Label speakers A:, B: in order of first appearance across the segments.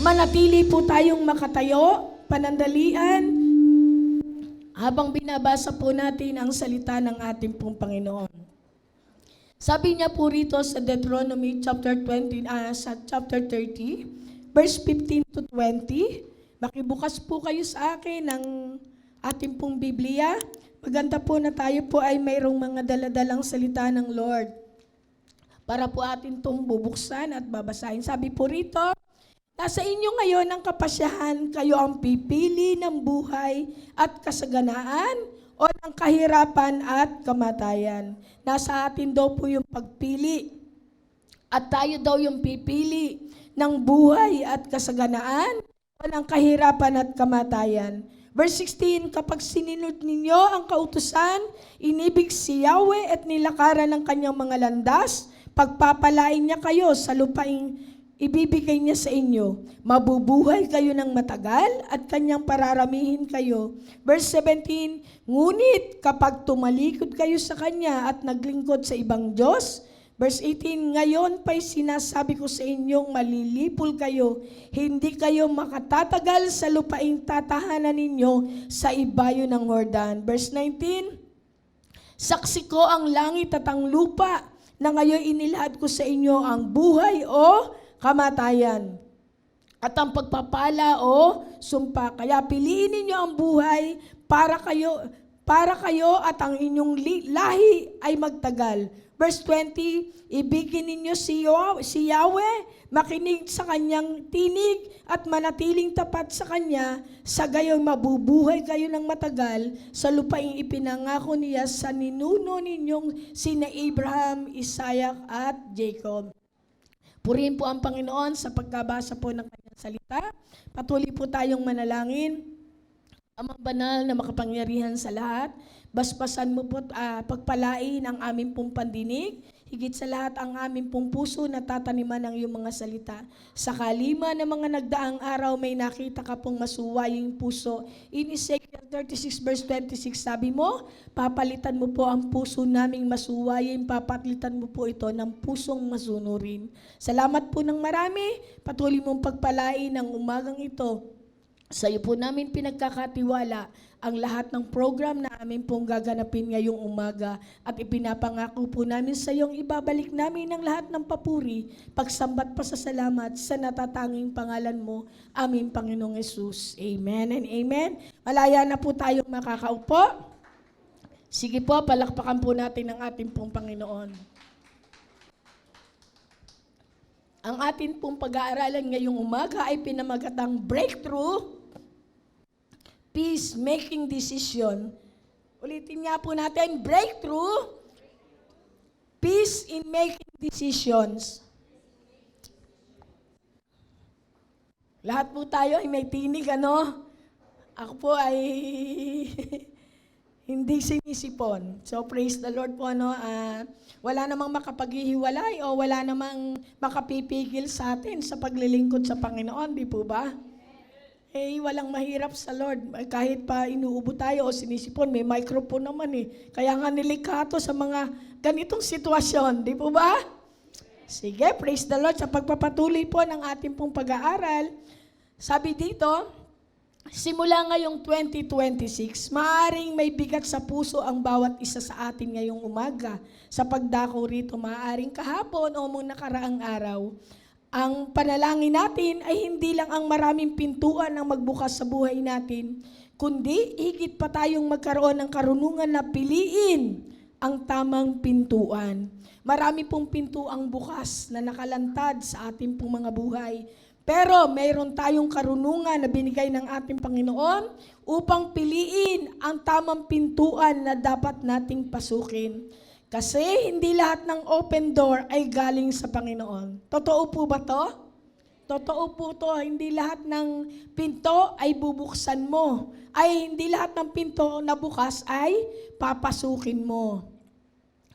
A: Manatili po tayong makatayo, panandalian, habang binabasa po natin ang salita ng ating pong Panginoon. Sabi niya po rito sa Deuteronomy chapter 30, verse 15 to 20. Makibukas po kayo sa akin ng ating pong Biblia. Maganda po na tayo po ay mayroong mga daladalang salita ng Lord para po atin itong bubuksan at babasahin. Sabi po rito, nasa inyo ngayon ang kapasyahan, kayo ang pipili ng buhay at kasaganaan o ng kahirapan at kamatayan. Nasa atin daw po yung pagpili at tayo daw yung pipili ng buhay at kasaganaan o ng kahirapan at kamatayan. Verse 16, kapag sininod ninyo ang kautusan, inibig si Yahweh at nilakaran ng kanyang mga landas, pagpapalain niya kayo sa lupaing ibibigay niya sa inyo. Mabubuhay kayo ng matagal at kanyang pararamihin kayo. Verse 17, ngunit kapag tumalikod kayo sa kanya at naglingkod sa ibang Diyos, verse 18, ngayon pa'y sinasabi ko sa inyong malilipol kayo, hindi kayo makatatagal sa lupaing tatahanan ninyo sa ibayo ng Jordan. Verse 19, saksi ko ang langit at ang lupa na ngayon inilahad ko sa inyo ang buhay o kamatayan at ang pagpapala o sumpa. Kaya piliin ninyo ang buhay para kayo at ang inyong lahi ay magtagal. Verse 20, ibigin ninyo si Yahweh, makinig sa kanyang tinig at manatiling tapat sa kanya, sa gayon mabubuhay kayo ng matagal sa lupaing ipinangako niya sa ninuno ninyong sina Abraham, Isaac at Jacob. Purihin po ang Panginoon sa pagkabasa po ng kanyang salita. Patuloy po tayong manalangin. Amang banal na makapangyarihan sa lahat, basbasan mo po pagpalain ang aming pong pandinig, higit sa lahat ang aming pong puso na tataniman ng iyong mga salita. Sa kalima ng mga nagdaang araw, may nakita ka pong masuwaying puso. In Ezekiel 36 verse 26, sabi mo, papalitan mo po ang puso naming masuwaying, papalitan mo po ito ng pusong masunurin. Salamat po ng marami, patuloy mong pagpalain ang umagang ito. Sa iyo po namin pinagkakatiwala ang lahat ng program na amin pong gaganapin ngayong umaga at ipinapangako po namin sa iyong ibabalik namin ang lahat ng papuri, pagsambat pa sa salamat sa natatanging pangalan mo, aming Panginoong Yesus. Amen and amen. Malaya na po tayong makakaupo. Sige po, palakpakan po natin ang ating pong Panginoon. Ang atin pong pag-aaralan ngayong umaga ay pinamagatang breakthrough, peace-making decision. Ulitin nga po natin, breakthrough, peace in making decisions. Lahat po tayo ay may tinig, ano? Ako po ay hindi sinisipon. So praise the Lord po, ano, wala namang makapaghihiwalay o wala namang makapipigil sa atin sa paglilingkod sa Panginoon, di po ba? Walang mahirap sa Lord. Kahit pa inuubo tayo o sinisipon, may microphone naman eh. Kaya nga nilikha to sa mga ganitong sitwasyon, di po ba? Sige, praise the Lord. Sa pagpapatuloy po ng ating pong pag-aaral, sabi dito, simula ngayong 2026, maaaring may bigat sa puso ang bawat isa sa atin ngayong umaga. Sa pagdako rito, maaaring kahapon o mong nakaraang araw, ang panalangin natin ay hindi lang ang maraming pintuan ang magbukas sa buhay natin, kundi higit pa tayong magkaroon ng karunungan na piliin ang tamang pintuan. Marami pong pintuang bukas na nakalantad sa ating pong mga buhay. Pero mayroon tayong karunungan na binigay ng ating Panginoon upang piliin ang tamang pintuan na dapat nating pasukin. Kasi hindi lahat ng open door ay galing sa Panginoon. Totoo po ba to? Totoo po to. Hindi lahat ng pinto ay bubuksan mo. Hindi lahat ng pinto na bukas ay papasukin mo.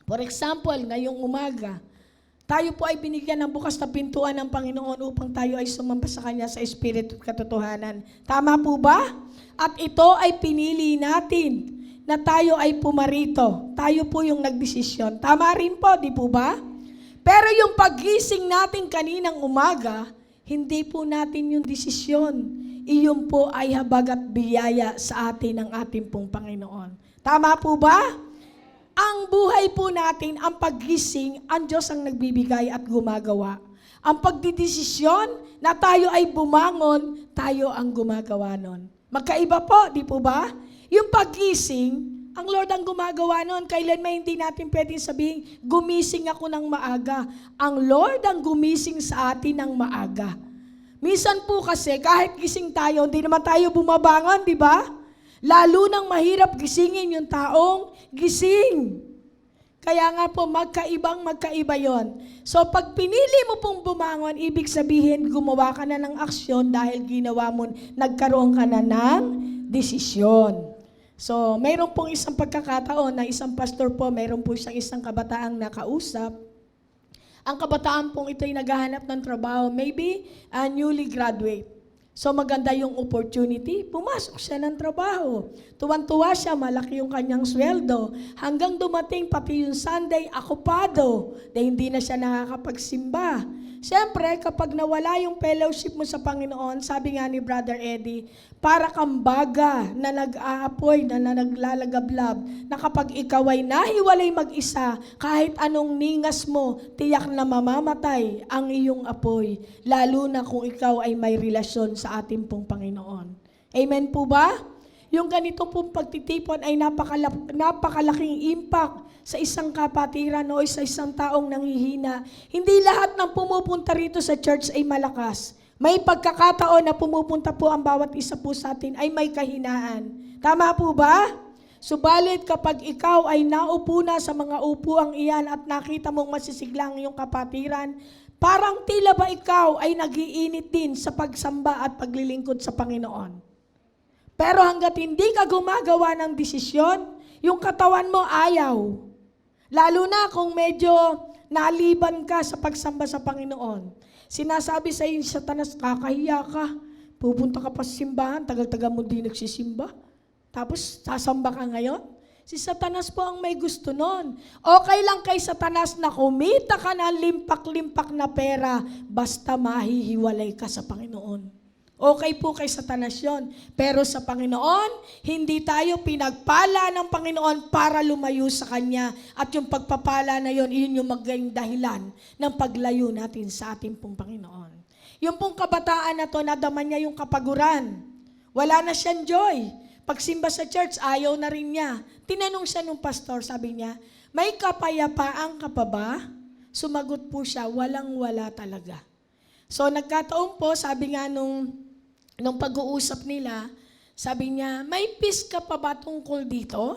A: For example, ngayong umaga, tayo po ay binigyan ng bukas na pintuan ng Panginoon upang tayo ay sumamba sa Kanya sa Espiritu at katotohanan. Tama po ba? At ito ay pinili natin na tayo ay pumarito. Tayo po yung nagdesisyon. Tama rin po, di po ba? Pero yung paggising natin kaninang umaga, Hindi po natin yung desisyon. Iyon po ay habag at biyaya sa atin ng ating pong Panginoon. Tama po ba? Ang buhay po natin, ang paggising, ang Diyos ang nagbibigay at gumagawa. Ang pagdidesisyon na tayo ay bumangon, tayo ang gumagawa nun. Magkaiba po, di po ba? Yung paggising, ang Lord ang gumagawa nun. Kailan may hindi natin pwedeng sabihin, gumising ako ng maaga. Ang Lord ang gumising sa atin ng maaga. Minsan po kasi, kahit gising tayo, hindi naman tayo bumabangon, di ba? Lalo nang mahirap gisingin yung taong gising. Kaya nga po, magkaiba yon. So, pag pinili mo pong bumangon, ibig sabihin, gumawa ka na ng aksyon dahil ginawa mo, nagkaroon ka na ng desisyon. So, mayroon pong isang pagkakataon na isang pastor po, mayroon po siyang isang kabataang nakausap. Ang kabataan pong ito ay naghahanap ng trabaho, maybe a newly graduate. So maganda yung opportunity, pumasok siya ng trabaho. Tuwan-tuwa siya, malaki yung kanyang sweldo. Hanggang dumating pati yung Sunday, akupado, na hindi na siya nakakapagsimba. Siyempre, kapag nawala yung fellowship mo sa Panginoon, sabi nga ni Brother Eddie, para kang baga na nag-aapoy, na naglalagablab, na kapag ikaw ay nahiwalay mag-isa, kahit anong ningas mo, tiyak na mamamatay ang iyong apoy, lalo na kung ikaw ay may relasyon sa ating pong Panginoon. Amen po ba? Yung ganito pong pagtitipon ay napakalaking impact sa isang kapatiran o sa isang taong nanghihina. Hindi lahat ng pumupunta rito sa church ay malakas. May pagkakataon na pumupunta po ang bawat isa po sa atin ay may kahinaan. Tama po ba? Subalit kapag ikaw ay naupo na sa mga upuang iyan at nakita mong masisiglang iyong kapatiran, parang tila ba ikaw ay nag-iinit din sa pagsamba at paglilingkod sa Panginoon. Pero hanggat hindi ka gumagawa ng desisyon, yung katawan mo ayaw. Lalo na kung medyo naliban ka sa pagsamba sa Panginoon. Sinasabi sa iyo, Satanas, kakahiya ka. Pupunta ka pa sa simbahan, tagal-tagal mo di nagsisimba. Tapos, sasamba ka ngayon? Si Satanas po ang may gusto nun. Okay lang kay Satanas na kumita ka ng limpak-limpak na pera, basta mahihiwalay ka sa Panginoon. Okay po kay Satanas yun. Pero sa Panginoon, hindi tayo pinagpala ng Panginoon para lumayo sa Kanya. At yung pagpapala na yun, iyon yung maging dahilan ng paglayo natin sa ating pong Panginoon. Yung pong kabataan na to, nadama niya yung kapaguran. Wala na siyang joy. Pagsimba sa church, ayaw na rin niya. Tinanong siya nung pastor, sabi niya, may kapayapaan ka pa ba? Sumagot po siya, walang-wala talaga. So nagkataon po, sabi nga nung pag-uusap nila, sabi niya, may peace ka pa ba tungkol dito?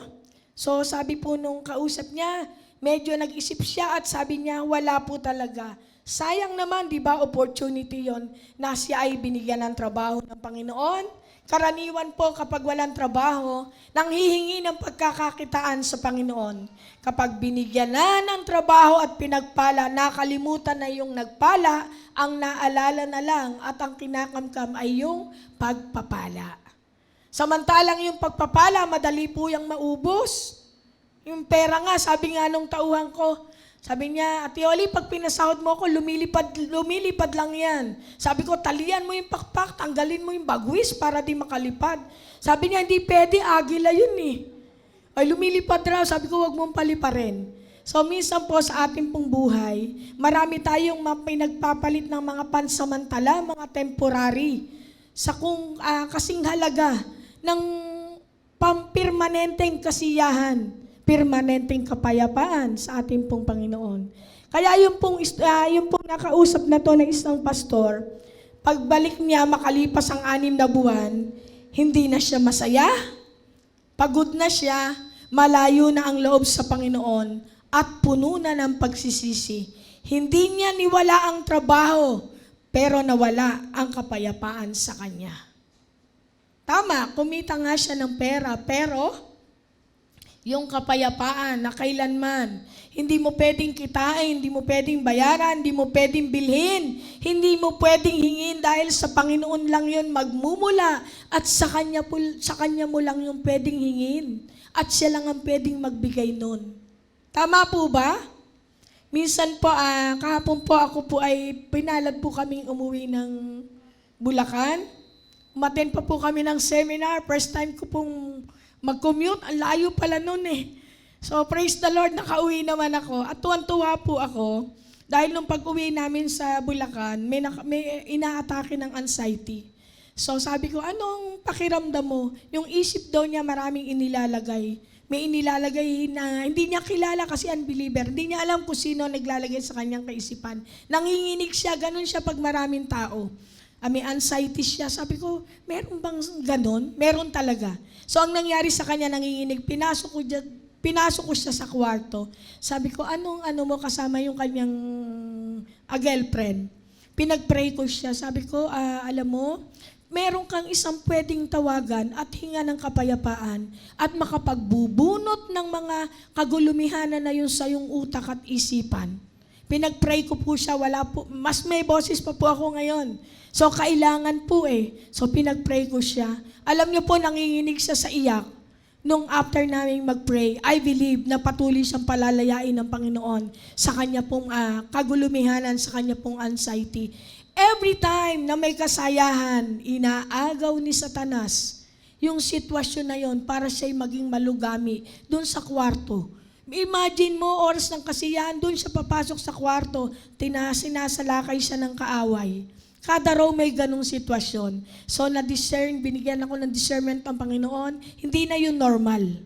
A: So sabi po nung kausap niya, medyo nag-isip siya at sabi niya, wala po talaga. Sayang naman, di ba, opportunity yon na siya ay binigyan ng trabaho ng Panginoon. Karaniwan po kapag walang trabaho, nanghihingi ng pagkakakitaan sa Panginoon. Kapag binigyan na ng trabaho at pinagpala, nakalimutan na yung nagpala, ang naalala na lang at ang kinakamkam ay yung pagpapala. Samantalang yung pagpapala, madali po yung maubos. Yung pera nga, sabi nga nung tauhan ko, sabi niya, Ate Oli, pag pinasahod mo ako, lumilipad lang yan. Sabi ko, talian mo yung pakpak, tanggalin mo yung bagwis para di makalipad. Sabi niya, hindi pwede, agila yun eh. Ay, lumilipad raw, sabi ko, wag mong paliparin. So, minsan po sa ating pong buhay, marami tayong pinagpapalit ng mga pansamantala, mga temporary, sa kung kasing halaga ng permanenteng kasiyahan, permanenteng kapayapaan sa ating pong Panginoon. Kaya yung pong nakausap na to ng isang pastor, pagbalik niya makalipas ang 6 na buwan, hindi na siya masaya, pagod na siya, malayo na ang loob sa Panginoon, at puno na ng pagsisisi. Hindi niya niwala ang trabaho, pero nawala ang kapayapaan sa kanya. Tama, kumita nga siya ng pera, pero yung kapayapaan na kailanman, hindi mo pwedeng kitain, hindi mo pwedeng bayaran, hindi mo pwedeng bilhin, hindi mo pwedeng hingin dahil sa Panginoon lang yun magmumula at sa kanya mo lang yung pwedeng hingin at siya lang ang pwedeng magbigay nun. Tama po ba? Minsan po, kahapon po ako po ay pinalad po kaming umuwi ng Bulacan. Umattend pa po kami ng seminar. First time ko pong mag-commute. Ang layo pala nun eh. So praise the Lord, nakauwi naman ako. At tuwan-tuwa po ako dahil nung pag-uwi namin sa Bulacan, may inaatake ng anxiety. So sabi ko, anong pakiramdam mo? Yung isip daw niya maraming inilalagay. May inilalagay na hindi niya kilala kasi unbeliever. Hindi niya alam kung sino naglalagay sa kanyang kaisipan. Nanginginig siya, ganun siya pag maraming tao. May anxiety siya. Sabi ko, meron bang ganun? Meron talaga. So ang nangyari sa kanya, nanginginig, pinasok ko siya sa kwarto. Sabi ko, ano mo kasama yung kanyang girlfriend? Pinag-pray ko siya. Sabi ko, alam mo, meron kang isang pwedeng tawagan at hinga ng kapayapaan at makapagbubunot ng mga kagulumihanan na yun sa iyong utak at isipan. Pinag-pray ko po siya, wala po, mas may boses pa po ako ngayon. So kailangan po So pinag-pray ko siya. Alam niyo po, nanginginig siya sa iyak. Nung after namin mag-pray, I believe na patuloy siyang palalayain ng Panginoon sa kanya pong kagulumihanan, sa kanya pong anxiety. Every time na may kasayahan, inaagaw ni Satanas yung sitwasyon na yon para siya'y maging malugami doon sa kwarto. Imagine mo, oras ng kasiyahan, doon siya papasok sa kwarto, sinasalakay siya ng kaaway. Kada raw may ganong sitwasyon. So na-discern, binigyan ako ng discernment ng Panginoon, hindi na yun normal.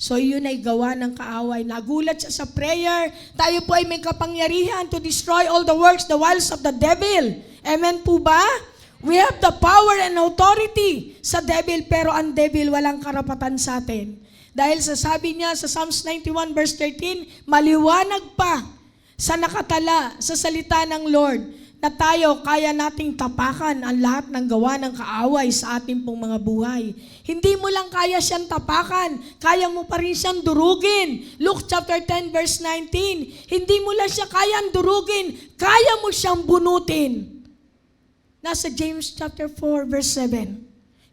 A: So yun ay gawa ng kaaway. Nagulat siya sa prayer. Tayo po ay may kapangyarihan to destroy all the works, the wiles of the devil. Amen po ba? We have the power and authority sa devil, pero ang devil walang karapatan sa atin. Dahil sa sabi niya sa Psalms 91 verse 13, maliwanag pa sa nakatala sa salita ng Lord na tayo kaya nating tapakan ang lahat ng gawa ng kaaway sa ating pong mga buhay. Hindi mo lang kaya siyang tapakan, kaya mo pa rin siyang durugin. Luke chapter 10 verse 19, hindi mo lang siya kayang durugin, kaya mo siyang bunutin. Nasa James chapter 4 verse 7,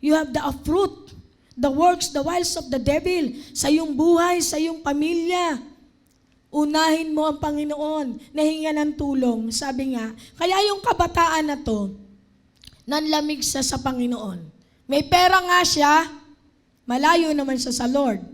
A: you have the fruit, the works, the wiles of the devil sa iyong buhay, sa iyong pamilya. Unahin mo ang Panginoon, nahinga ng tulong. Sabi nga, kaya yung kabataan na to, nanlamig siya sa Panginoon. May pera nga siya, malayo naman siya sa Lord.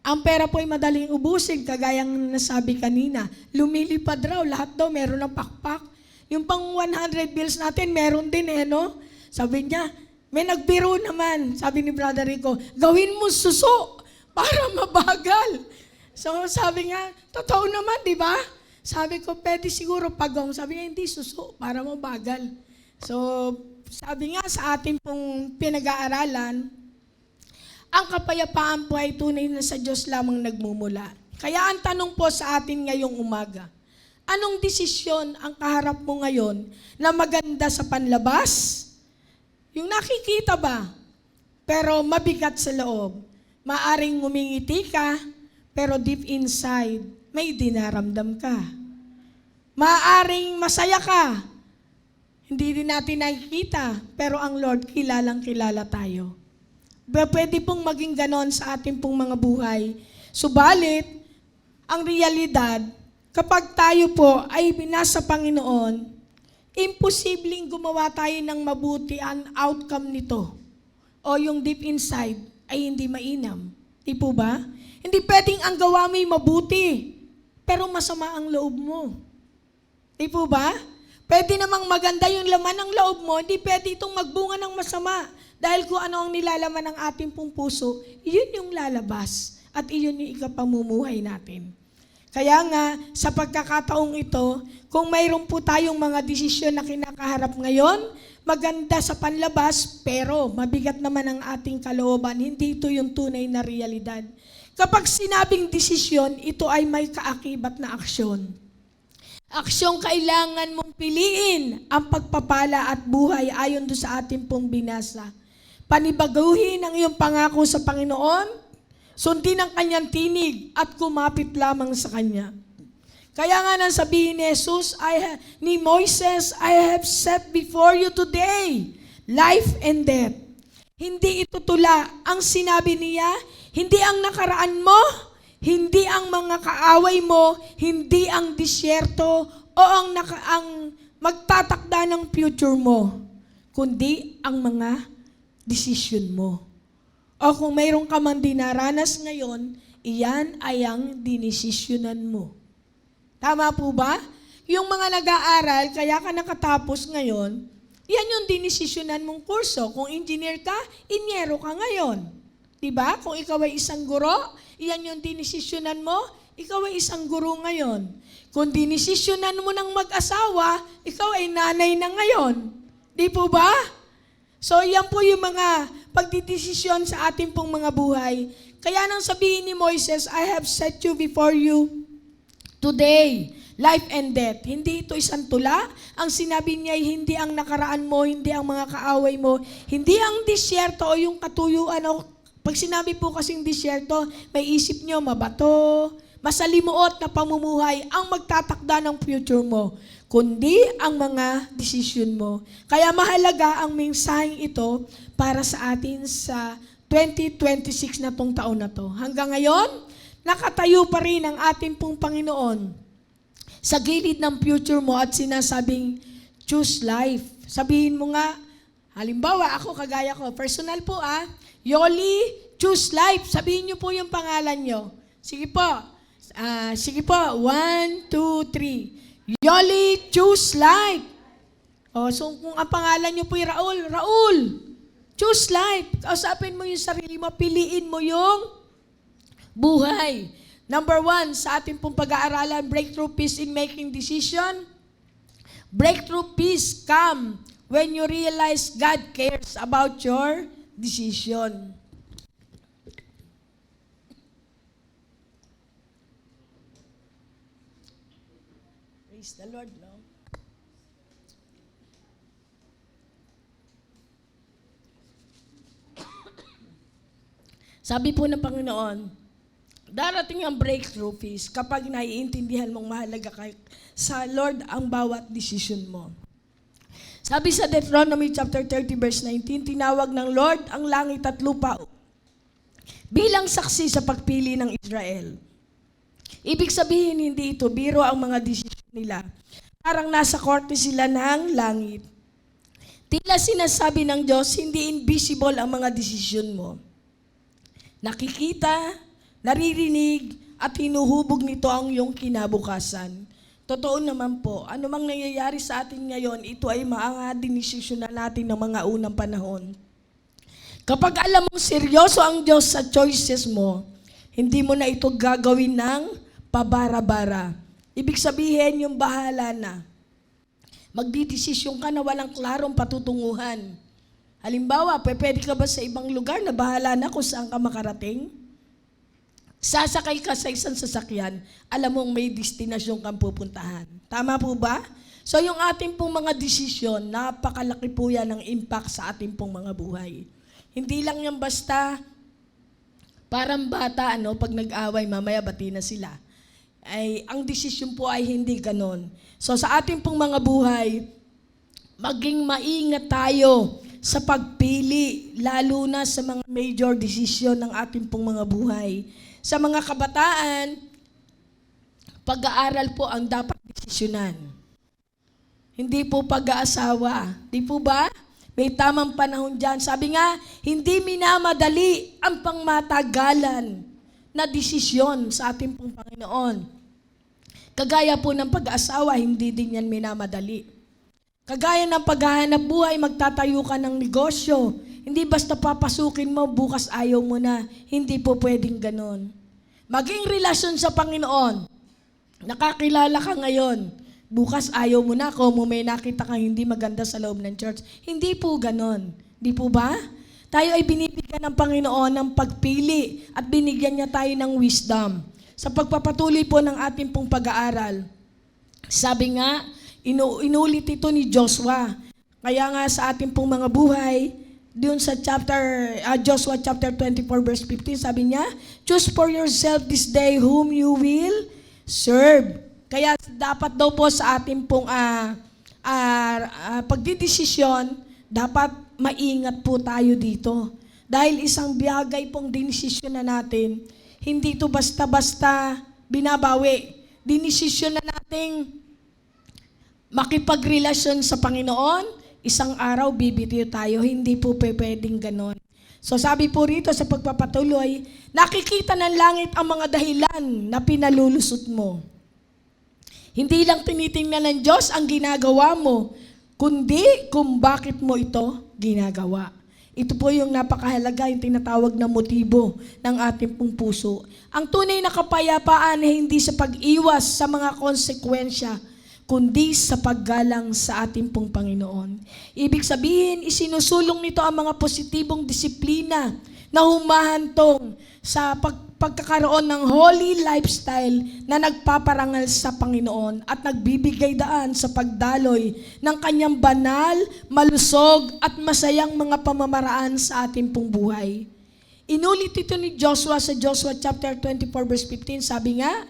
A: Ang pera po ay madaling ubusin, kagayang nasabi kanina. Lumilipad raw, lahat daw meron ng pakpak. Yung pang 100 bills natin, meron din no? Sabi niya, may nagbiro naman, sabi ni Brother Rico, gawin mo suso para mabagal. So sabi nga, totoo naman, di ba? Sabi ko, pwede siguro pagong. Sabi nga, hindi suso, para mabagal. So, sabi nga sa ating pong pinag-aaralan, ang kapayapaan po ay tunay na sa Diyos lamang nagmumula. Kaya ang tanong po sa atin ngayong umaga, anong desisyon ang kaharap mo ngayon na maganda sa panlabas? Yung nakikita ba? Pero mabigat sa loob. Maaring ngumingiti ka, pero deep inside, may dinaramdam ka. Maaring masaya ka. Hindi din natin nakikita, pero ang Lord, kilalang kilala tayo. Pwede pong maging ganon sa ating pong mga buhay. Subalit, ang realidad, kapag tayo po ay binasa Panginoon, imposibleng gumawa tayo ng mabuti ang outcome nito. O yung deep inside ay hindi mainam. Di po ba? Hindi pwedeng ang gawa mo'y mabuti, pero masama ang loob mo. Di po ba? Pwede namang maganda yung laman ng loob mo, hindi pwede itong magbunga ng masama. Dahil kung ano ang nilalaman ng ating pong puso, yun yung lalabas. At iyon yung ikapamumuhay natin. Kaya nga, sa pagkakataong ito, kung mayroon po tayong mga desisyon na kinakaharap ngayon, maganda sa panlabas, pero mabigat naman ang ating kalooban, hindi ito yung tunay na realidad. Kapag sinabing desisyon, ito ay may kaakibat na aksyon. Aksyong kailangan mong piliin ang pagpapala at buhay ayon do sa ating pong binasa. Panibaguhin ang iyong pangako sa Panginoon, sundin ang kanyang tinig at kumapit lamang sa kanya. Kaya nga nang sabihin ni Jesus, ni Moises, I have set before you today life and death. Hindi ito tula ang sinabi niya, hindi ang nakaraan mo, Hindi ang mga kaaway mo, hindi ang disyerto o ang magtatakda ng future mo, kundi ang mga desisyon mo. O kung mayroon ka man dinaranas ngayon, iyan ay ang dinesisyonan mo. Tama po ba? Yung mga nag-aaral, kaya ka nakatapos ngayon, yan yung dinesisyonan mong kurso. Kung engineer ka, inyero ka ngayon. Diba? Kung ikaw ay isang guro, iyan yung dinesisyonan mo, ikaw ay isang guro ngayon. Kung dinesisyonan mo ng mag-asawa, ikaw ay nanay na ngayon. Di po ba? So, yan po yung mga pagdidesisyon sa ating pong mga buhay. Kaya nang sabihin ni Moises, I have set you before you today, life and death. Hindi ito isang tula. Ang sinabi niya ay hindi ang nakaraan mo, hindi ang mga kaaway mo, hindi ang disyerto o yung katuyuan. Pag sinabi po kasing disyerto, may isip nyo mabato, masalimuot na pamumuhay ang magtatakda ng future mo, kundi ang mga desisyon mo. Kaya mahalaga ang mensaheng ito para sa atin sa 2026 na tong taon na to. Hanggang ngayon, nakatayo pa rin ang ating pong Panginoon sa gilid ng future mo at sinasabing, choose life. Sabihin mo nga, halimbawa ako, kagaya ko, personal po Yoli, choose life. Sabihin niyo po yung pangalan niyo. Sige po. Sige po. 1, 2, 3. Yoli, choose life. So kung ang pangalan niyo po ay Raul, choose life. Kausapin mo yung sarili mo, piliin mo yung buhay. Number 1, sa ating pong pag-aaralan, breakthrough peace in making decision. Breakthrough peace come when you realize God cares about your decision. Praise the Lord, no? Sabi po ng Panginoon, darating ang breakthrough peace kapag naiintindihan mong mahalaga sa Lord ang bawat decision mo. Sabi sa Deuteronomy chapter 30 verse 19, tinawag ng Lord ang langit at lupa bilang saksi sa pagpili ng Israel. Ibig sabihin, hindi ito biro ang mga desisyon nila. Parang nasa korte sila ng langit. Tila sinasabi ng Diyos, hindi invisible ang mga desisyon mo. Nakikita, naririnig, at hinuhubog nito ang iyong kinabukasan. Totoo naman po, anumang nangyayari sa atin ngayon, ito ay mga dinesisyon na natin ng mga unang panahon. Kapag alam mong seryoso ang Diyos sa choices mo, hindi mo na ito gagawin ng pabara-bara. Ibig sabihin, yung bahala na. Magdidesisyon ka na walang klarong patutunguhan. Halimbawa, pwede ka ba sa ibang lugar na bahala na kung saan ka makarating? Sasakay ka sa isang sasakyan, alam mong may destinasyon kang pupuntahan. Tama po ba? So yung ating pong mga desisyon, napakalaki po yan ng impact sa ating pong mga buhay. Hindi lang yan basta parang bata, pag nag-away, mamaya bati na sila. Ang desisyon po ay hindi ganon. So sa ating pong mga buhay, maging maingat tayo sa pagpili, lalo na sa mga major desisyon ng ating pong mga buhay. Sa mga kabataan, pag-aaral po ang dapat desisyonan. Hindi po pag-aasawa. Di po ba? May tamang panahon dyan. Sabi nga, hindi minamadali ang pangmatagalan na desisyon sa ating pong Panginoon. Kagaya po ng pag-aasawa, hindi din yan minamadali. Kagaya ng paghahanap buhay, magtatayo ka ng negosyo. Hindi basta papasukin mo, bukas ayaw mo na. Hindi po pwedeng ganon. Maging relasyon sa Panginoon. Nakakilala ka ngayon. Bukas ayaw mo na kung may nakita kang hindi maganda sa loob ng church. Hindi po ganon. Di po ba? Tayo ay binibigyan ng Panginoon ng pagpili at binigyan niya tayo ng wisdom. Sa pagpapatuloy po ng ating pong pag-aaral, sabi nga, inulit ito ni Joshua. Kaya nga sa ating pong mga buhay, doon sa Joshua chapter 24 verse 15, sabi niya, choose for yourself this day whom you will serve. Kaya dapat daw po sa ating pong pagdidesisyon, dapat maingat po tayo dito. Dahil isang biyagay pong dinesisyon na natin, hindi ito basta-basta binabawi. Dinesisyon na nating makipagrelasyon sa Panginoon, isang araw bibitiw tayo. Hindi po pwedeng ganon. So sabi po rito sa pagpapatuloy, nakikita ng langit ang mga dahilan na pinalulusot mo. Hindi lang tinitingnan ng Diyos ang ginagawa mo, kundi kung bakit mo ito ginagawa. Ito po yung napakahalaga, yung tinatawag na motibo ng ating pong puso. Ang tunay na kapayapaan ay hindi sa pag-iwas sa mga konsekwensya, kundi sa paggalang sa ating pong Panginoon. Ibig sabihin, isinusulong nito ang mga positibong disiplina na humahantong sa pagkakaroon ng holy lifestyle na nagpaparangal sa Panginoon at nagbibigay daan sa pagdaloy ng kanyang banal, malusog at masayang mga pamamaraan sa ating pong buhay. Inulit ito ni Joshua sa Joshua chapter 24 verse 15, sabi nga,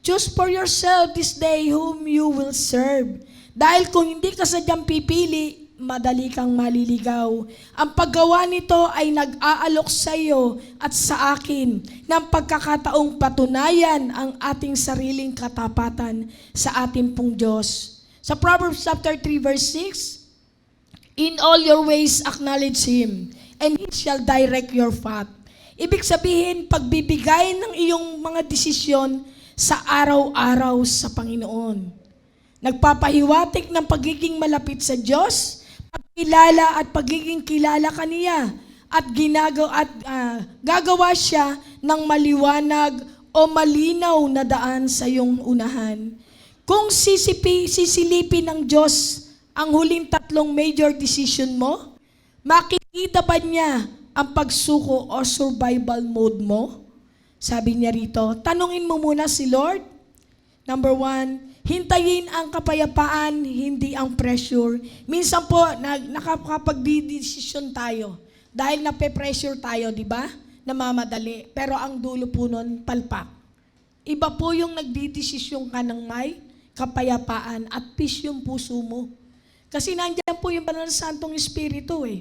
A: choose for yourself this day whom you will serve. Dahil kung hindi ka sadyang pipili, madali kang maliligaw. Ang paggawa nito ay nag-aalok sa iyo at sa akin ng pagkakataong patunayan ang ating sariling katapatan sa ating pong Diyos. Sa Proverbs chapter 3 verse 6, in all your ways acknowledge Him, and He shall direct your path. Ibig sabihin, pagbibigay ng iyong mga desisyon sa araw-araw sa Panginoon. Nagpapahiwatig ng pagiging malapit sa Diyos, pagkilala at pagiging kilala kaniya, at gagawa siya ng maliwanag o malinaw na daan sa iyong unahan. Kung sisilipin ng Diyos ang huling tatlong major decision mo, makikita ba niya ang pagsuko o survival mode mo? Sabi niya rito, tanungin mo muna si Lord. Number 1, hintayin ang kapayapaan, hindi ang pressure. Minsan po, nakakapagdidesisyon tayo dahil nape-pressure tayo, di ba? Namamadali. Pero ang dulo po nun, palpak. Iba po yung nagdidesisyon ka ng may kapayapaan at peace yung puso mo. Kasi nandiyan po yung Banal na Santong Espiritu eh.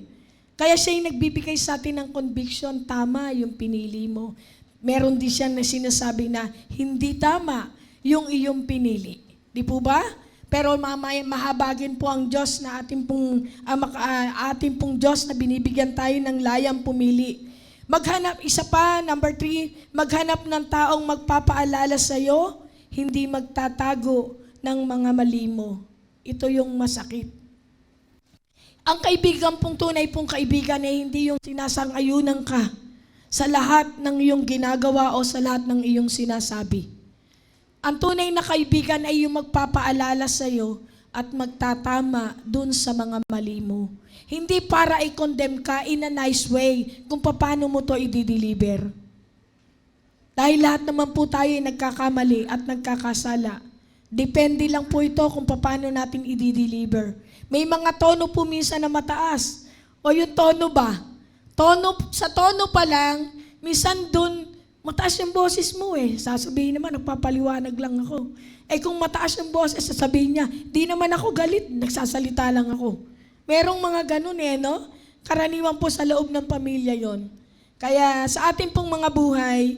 A: Kaya siya yung nagbibigay sa atin ng conviction, tama yung pinili mo. Meron din siya na sinasabi na hindi tama yung iyong pinili. Di po ba? Pero mahabagin po ang Diyos na ating pong Diyos na binibigyan tayo ng layang pumili. Number 3, maghanap ng taong magpapaalala sa iyo, hindi magtatago ng mga mali mo. Ito yung masakit. Ang kaibigan pong tunay pong kaibigan ay hindi yung sinasang-ayunan ka sa lahat ng iyong ginagawa o sa lahat ng iyong sinasabi. Ang tunay na kaibigan ay yung magpapaalala sa iyo at magtatama dun sa mga mali mo. Hindi para i-condemn ka in a nice way kung paano mo to i-deliver. Dahil lahat naman po tayo ay nagkakamali at nagkakasala. Depende lang po ito kung paano natin i-deliver. May mga tono po minsan na mataas. O yung tono ba? Sa tono pa lang, minsan doon, mataas yung boses mo eh. Sasabihin naman, nagpapaliwanag lang ako. Eh kung mataas yung boses, sasabihin niya, di naman ako galit, nagsasalita lang ako. Merong mga ganun eh, no? Karaniwan po sa loob ng pamilya yon. Kaya sa ating pong mga buhay,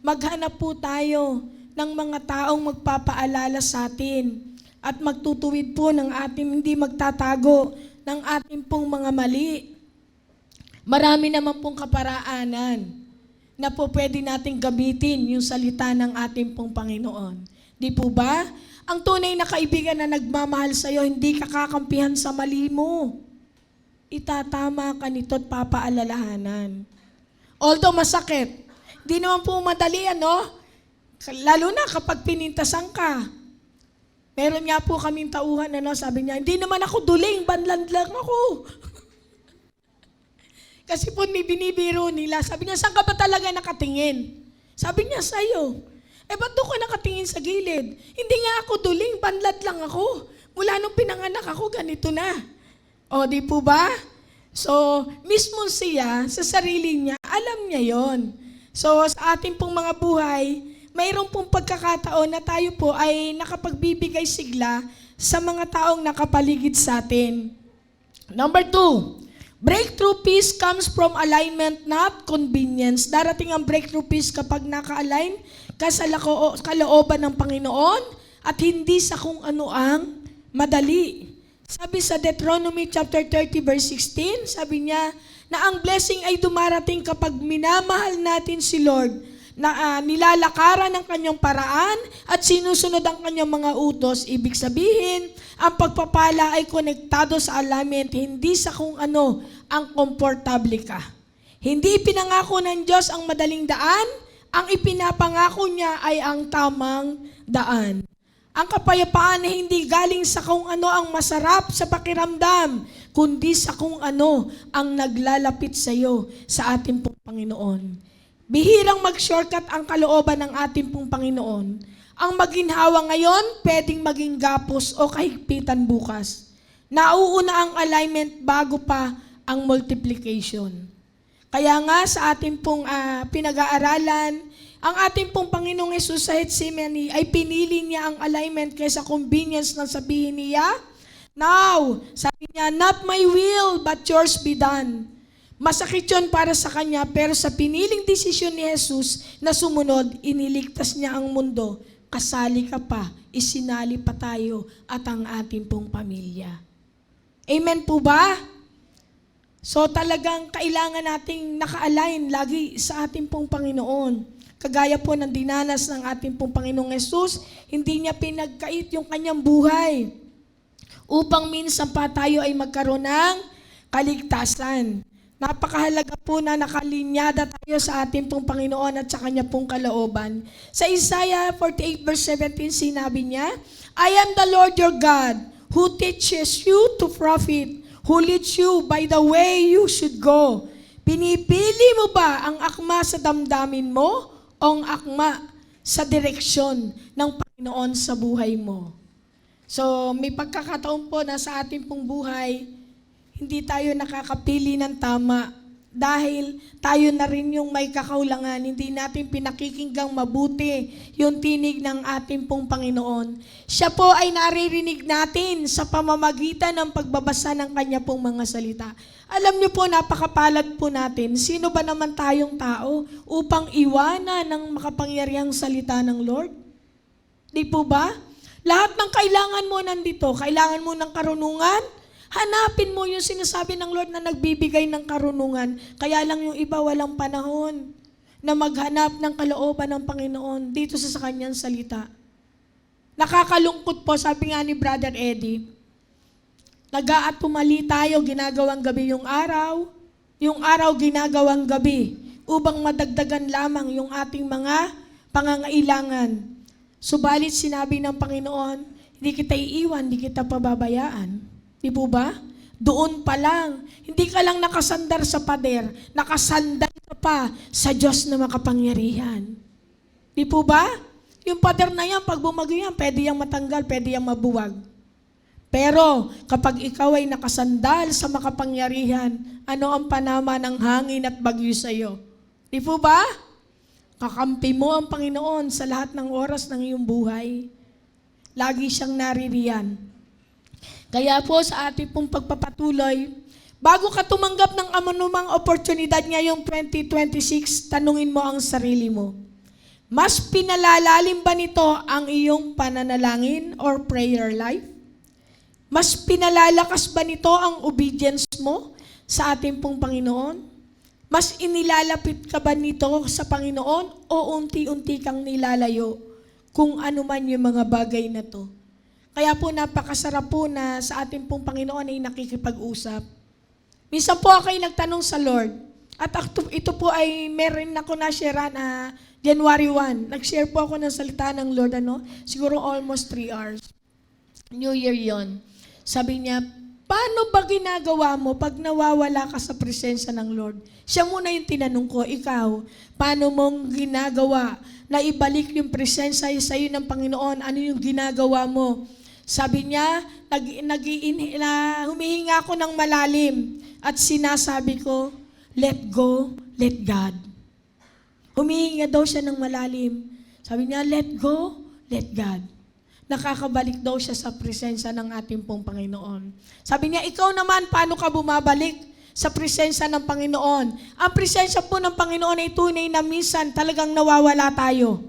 A: maghanap po tayo ng mga taong magpapaalala sa atin at magtutuwid po ng ating, hindi magtatago ng ating pong mga mali. Marami naman pong kaparaanan na po pwede nating gamitin yung salita ng ating pong Panginoon. Di po ba? Ang tunay na kaibigan na nagmamahal sa iyo, hindi ka kakampihan sa mali mo. Itatama ka nito at papaalalahanan. Although masakit, di naman po madali, ano? Lalo na kapag pinintasan ka. Meron nga po kaming tauhan, ano? Sabi niya, hindi naman ako duling, banland lang ako. Kasi po binibiro nila, sabi niya, saan ka ba talaga nakatingin? Sabi niya, sa'yo. Eh, ba't doon ka nakatingin sa gilid? Hindi nga ako duling, banlad lang ako. Mula nung pinanganak ako, ganito na. O, di po ba? So, mismo siya, sa sarili niya, alam niya yon. So, sa ating pong mga buhay, mayroon pong pagkakataon na tayo po ay nakapagbibigay sigla sa mga taong nakapaligid sa atin. Number 2, Breakthrough peace comes from alignment, not convenience. Darating ang breakthrough peace kapag naka-align ka sa kalooban ng Panginoon at hindi sa kung ano ang madali. Sabi sa Deuteronomy chapter 30 verse 16, sabi niya na ang blessing ay dumarating kapag minamahal natin si Lord, na nilalakaran ng kanyang paraan at sinusunod ang kanyang mga utos. Ibig sabihin, ang pagpapala ay konektado sa alignment, hindi sa kung ano ang komportable ka. Hindi ipinangako ng Diyos ang madaling daan, ang ipinapangako niya ay ang tamang daan. Ang kapayapaan ay hindi galing sa kung ano ang masarap sa pakiramdam, kundi sa kung ano ang naglalapit sa iyo sa ating pong Panginoon. Bihirang mag-shortcut ang kalooban ng ating pong Panginoon. Ang maginhawa ngayon, pwedeng maging gapos o kahigpitan bukas. Nauuna ang alignment bago pa ang multiplication. Kaya nga sa ating pong pinag-aaralan, ang ating pong Panginoong Hesus sa Gethsemane ay pinili niya ang alignment kaysa convenience na sabihin niya, now, sabi niya, not my will but yours be done. Masakit yun para sa kanya, pero sa piniling desisyon ni Jesus na sumunod, iniligtas niya ang mundo. Kasali ka pa, isinali pa tayo at ang ating pong pamilya. Amen po ba? So talagang kailangan nating naka-align lagi sa ating pong Panginoon. Kagaya po ng dinanas ng ating pong Panginoong Hesus, hindi niya pinagkait yung kanyang buhay upang minsan pa tayo ay magkaroon ng kaligtasan. Napakahalaga po na nakalinyada tayo sa ating pong Panginoon at sa kanya pong kalooban. Sa Isaiah 48 verse 17 sinabi niya, I am the Lord your God who teaches you to profit, who leads you by the way you should go. Pinipili mo ba ang akma sa damdamin mo o ang akma sa direksyon ng Panginoon sa buhay mo? So, may pagkakataon po na sa ating pong buhay, hindi tayo nakakapili ng tama dahil tayo na rin yung may kakaulangan. Hindi natin pinakikinggang mabuti yung tinig ng ating pong Panginoon. Siya po ay naririnig natin sa pamamagitan ng pagbabasa ng kanya pong mga salita. Alam niyo po, napakapalad po natin. Sino ba naman tayong tao upang iwanan ng makapangyarihang salita ng Lord? Di po ba? Lahat ng kailangan mo nandito. Kailangan mo ng karunungan. Hanapin mo yung sinasabi ng Lord na nagbibigay ng karunungan. Kaya lang yung iba walang panahon na maghanap ng kalooban ng Panginoon dito sa kanyang salita. Nakakalungkot po, sabi nga ni Brother Eddie, nag-aat pumali tayo, ginagawang gabi yung araw ginagawang gabi, upang madagdagan lamang yung ating mga pangangailangan. Subalit sinabi ng Panginoon, hindi kita iiwan, hindi kita pababayaan. Di po ba? Doon pa lang, hindi ka lang nakasandar sa pader, nakasandal ka pa sa Diyos na makapangyarihan. Di po ba? Yung pader na yan, pag bumagyo yan, pwede yang matanggal, pwede yang mabuwag. Pero kapag ikaw ay nakasandal sa makapangyarihan, ano ang panama ng hangin at bagyo sa iyo? Di po ba? Kakampi mo ang Panginoon sa lahat ng oras ng iyong buhay. Lagi siyang naririyan. Kaya po sa ating pong pagpapatuloy, bago ka tumanggap ng anumang oportunidad ngayong 2026, tanungin mo ang sarili mo. Mas pinalalalim ba nito ang iyong pananalangin or prayer life? Mas pinalalakas ba nito ang obedience mo sa ating pong Panginoon? Mas inilalapit ka ba nito sa Panginoon o unti-unti kang nilalayo kung ano man yung mga bagay na to? Kaya po napakasarap po na sa ating pong Panginoon ay nakikipag-usap. Minsan po ako ay nagtanong sa Lord. At ito po ay meron ako na-share na January 1. Nag-share po ako ng salita ng Lord, siguro almost 3 hours. New Year yon. Sabi niya, paano ba ginagawa mo pag nawawala ka sa presensya ng Lord? Siya muna yung tinanong ko, ikaw, paano mong ginagawa na ibalik yung presensya sa iyo ng Panginoon? Ano yung ginagawa mo? Sabi niya, humihinga ako ng malalim at sinasabi ko, let go, let God. Humihinga daw siya ng malalim. Sabi niya, let go, let God. Nakakabalik daw siya sa presensya ng ating pong Panginoon. Sabi niya, ikaw naman, paano ka bumabalik? sa presensya ng Panginoon. Ang presensya po ng Panginoon ay tunay na minsan talagang nawawala tayo.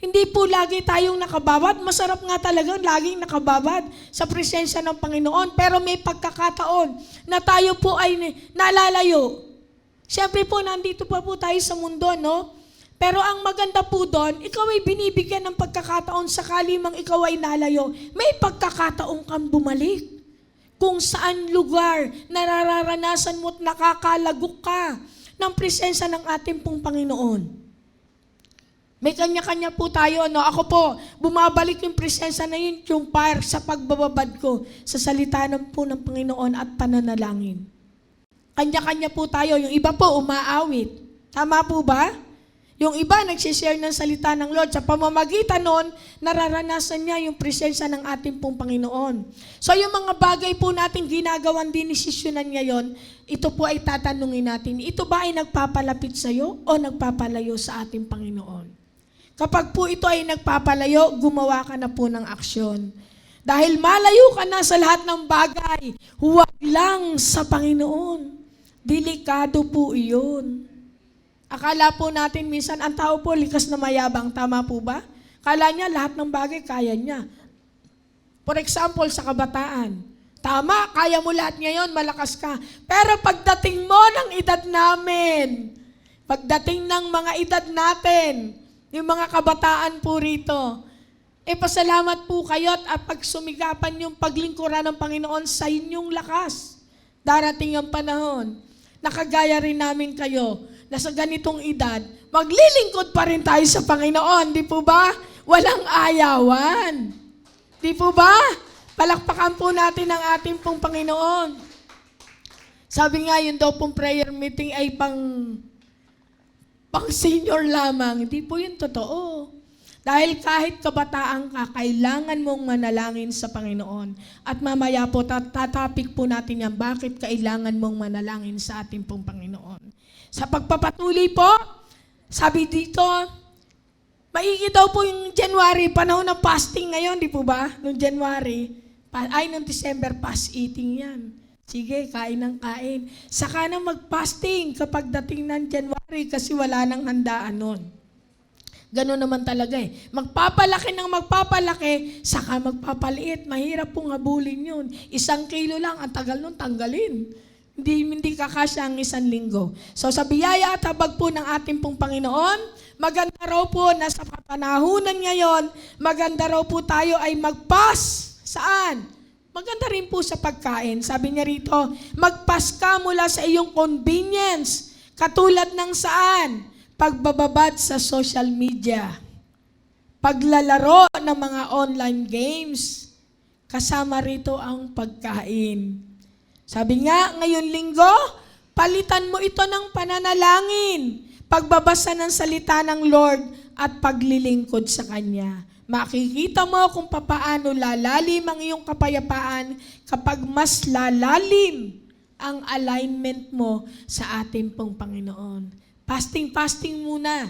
A: Hindi po lagi tayong nakababad. Masarap nga talagang laging nakababad sa presensya ng Panginoon. Pero may pagkakataon na tayo po ay nalalayo. Siyempre po, nandito pa po tayo sa mundo, no? Pero ang maganda po doon, ikaw ay binibigyan ng pagkakataon sakali mang ikaw ay nalayo. May pagkakataon kang bumalik. Kung saan lugar nararanasan mo at nakakalagok ka ng presensya ng ating pong Panginoon. May kanya-kanya po tayo. No? Ako po, bumabalik yung presensya na yun, yung fire sa pagbababad ko sa salita ng po ng Panginoon at pananalangin. Kanya-kanya po tayo. Yung iba po, umaawit. Tama po ba? Yung iba, nagsishare ng salita ng Lord. Sa pamamagitan nun, nararanasan niya yung presensya ng ating pong Panginoon. So yung mga bagay po natin ginagawan dinisisyonan ngayon, ito po ay tatanungin natin, ito ba ay nagpapalapit sa iyo o nagpapalayo sa ating Panginoon? Kapag po ito ay nagpapalayo, gumawa ka na po ng aksyon. Dahil malayo ka na sa lahat ng bagay, huwag lang sa Panginoon. Delikado po iyon. Akala po natin minsan, ang tao po likas na mayabang, tama po ba? Akala niya lahat ng bagay kaya niya. For example, sa kabataan, tama, kaya mo lahat ngayon, malakas ka. Pero pagdating mo ng edad namin, pagdating ng mga edad natin, yung mga kabataan po rito, pasalamat po kayo at pagsumigapan yung paglingkuran ng Panginoon sa inyong lakas. Darating ang panahon, nakagaya rin namin kayo, na sa ganitong edad, maglilingkod pa rin tayo sa Panginoon. Di po ba? Walang ayawan. Di po ba? Palakpakan po natin ang ating pong Panginoon. Sabi nga, yun daw pong prayer meeting ay pang senior lamang. Di po yun totoo. Dahil kahit kabataan ka, kailangan mong manalangin sa Panginoon. At mamaya po, tatapik po natin yan, bakit kailangan mong manalangin sa ating pong Panginoon. Sa pagpapatuloy po, sabi dito, maigi daw po yung January, panahon ng fasting ngayon, di po ba? Noong January, noong December, fast eating yan. Sige, kain ng kain. Saka na mag-fasting kapag dating ng January kasi wala nang handaan nun. Gano'n naman talaga eh. Magpapalaki ng magpapalaki, saka magpapaliit. Mahirap pong habulin yun. 1 kilo lang, ang tagal nun tanggalin. Hindi kakasya ang 1 linggo. So sa biyaya at habag po ng ating pong Panginoon, maganda raw po na sa kapanahunan ngayon, maganda raw po tayo ay mag-pass. Saan? Maganda rin po sa pagkain. Sabi niya rito, mag-pass ka mula sa iyong convenience. Katulad ng saan? Pagbababad sa social media, paglalaro ng mga online games, kasama rito ang pagkain. Sabi nga, ngayon linggo, palitan mo ito ng pananalangin, pagbabasa ng salita ng Lord at paglilingkod sa Kanya. Makikita mo kung papaano lalalim ang iyong kapayapaan kapag mas lalalim ang alignment mo sa ating pong Panginoon. Fasting muna.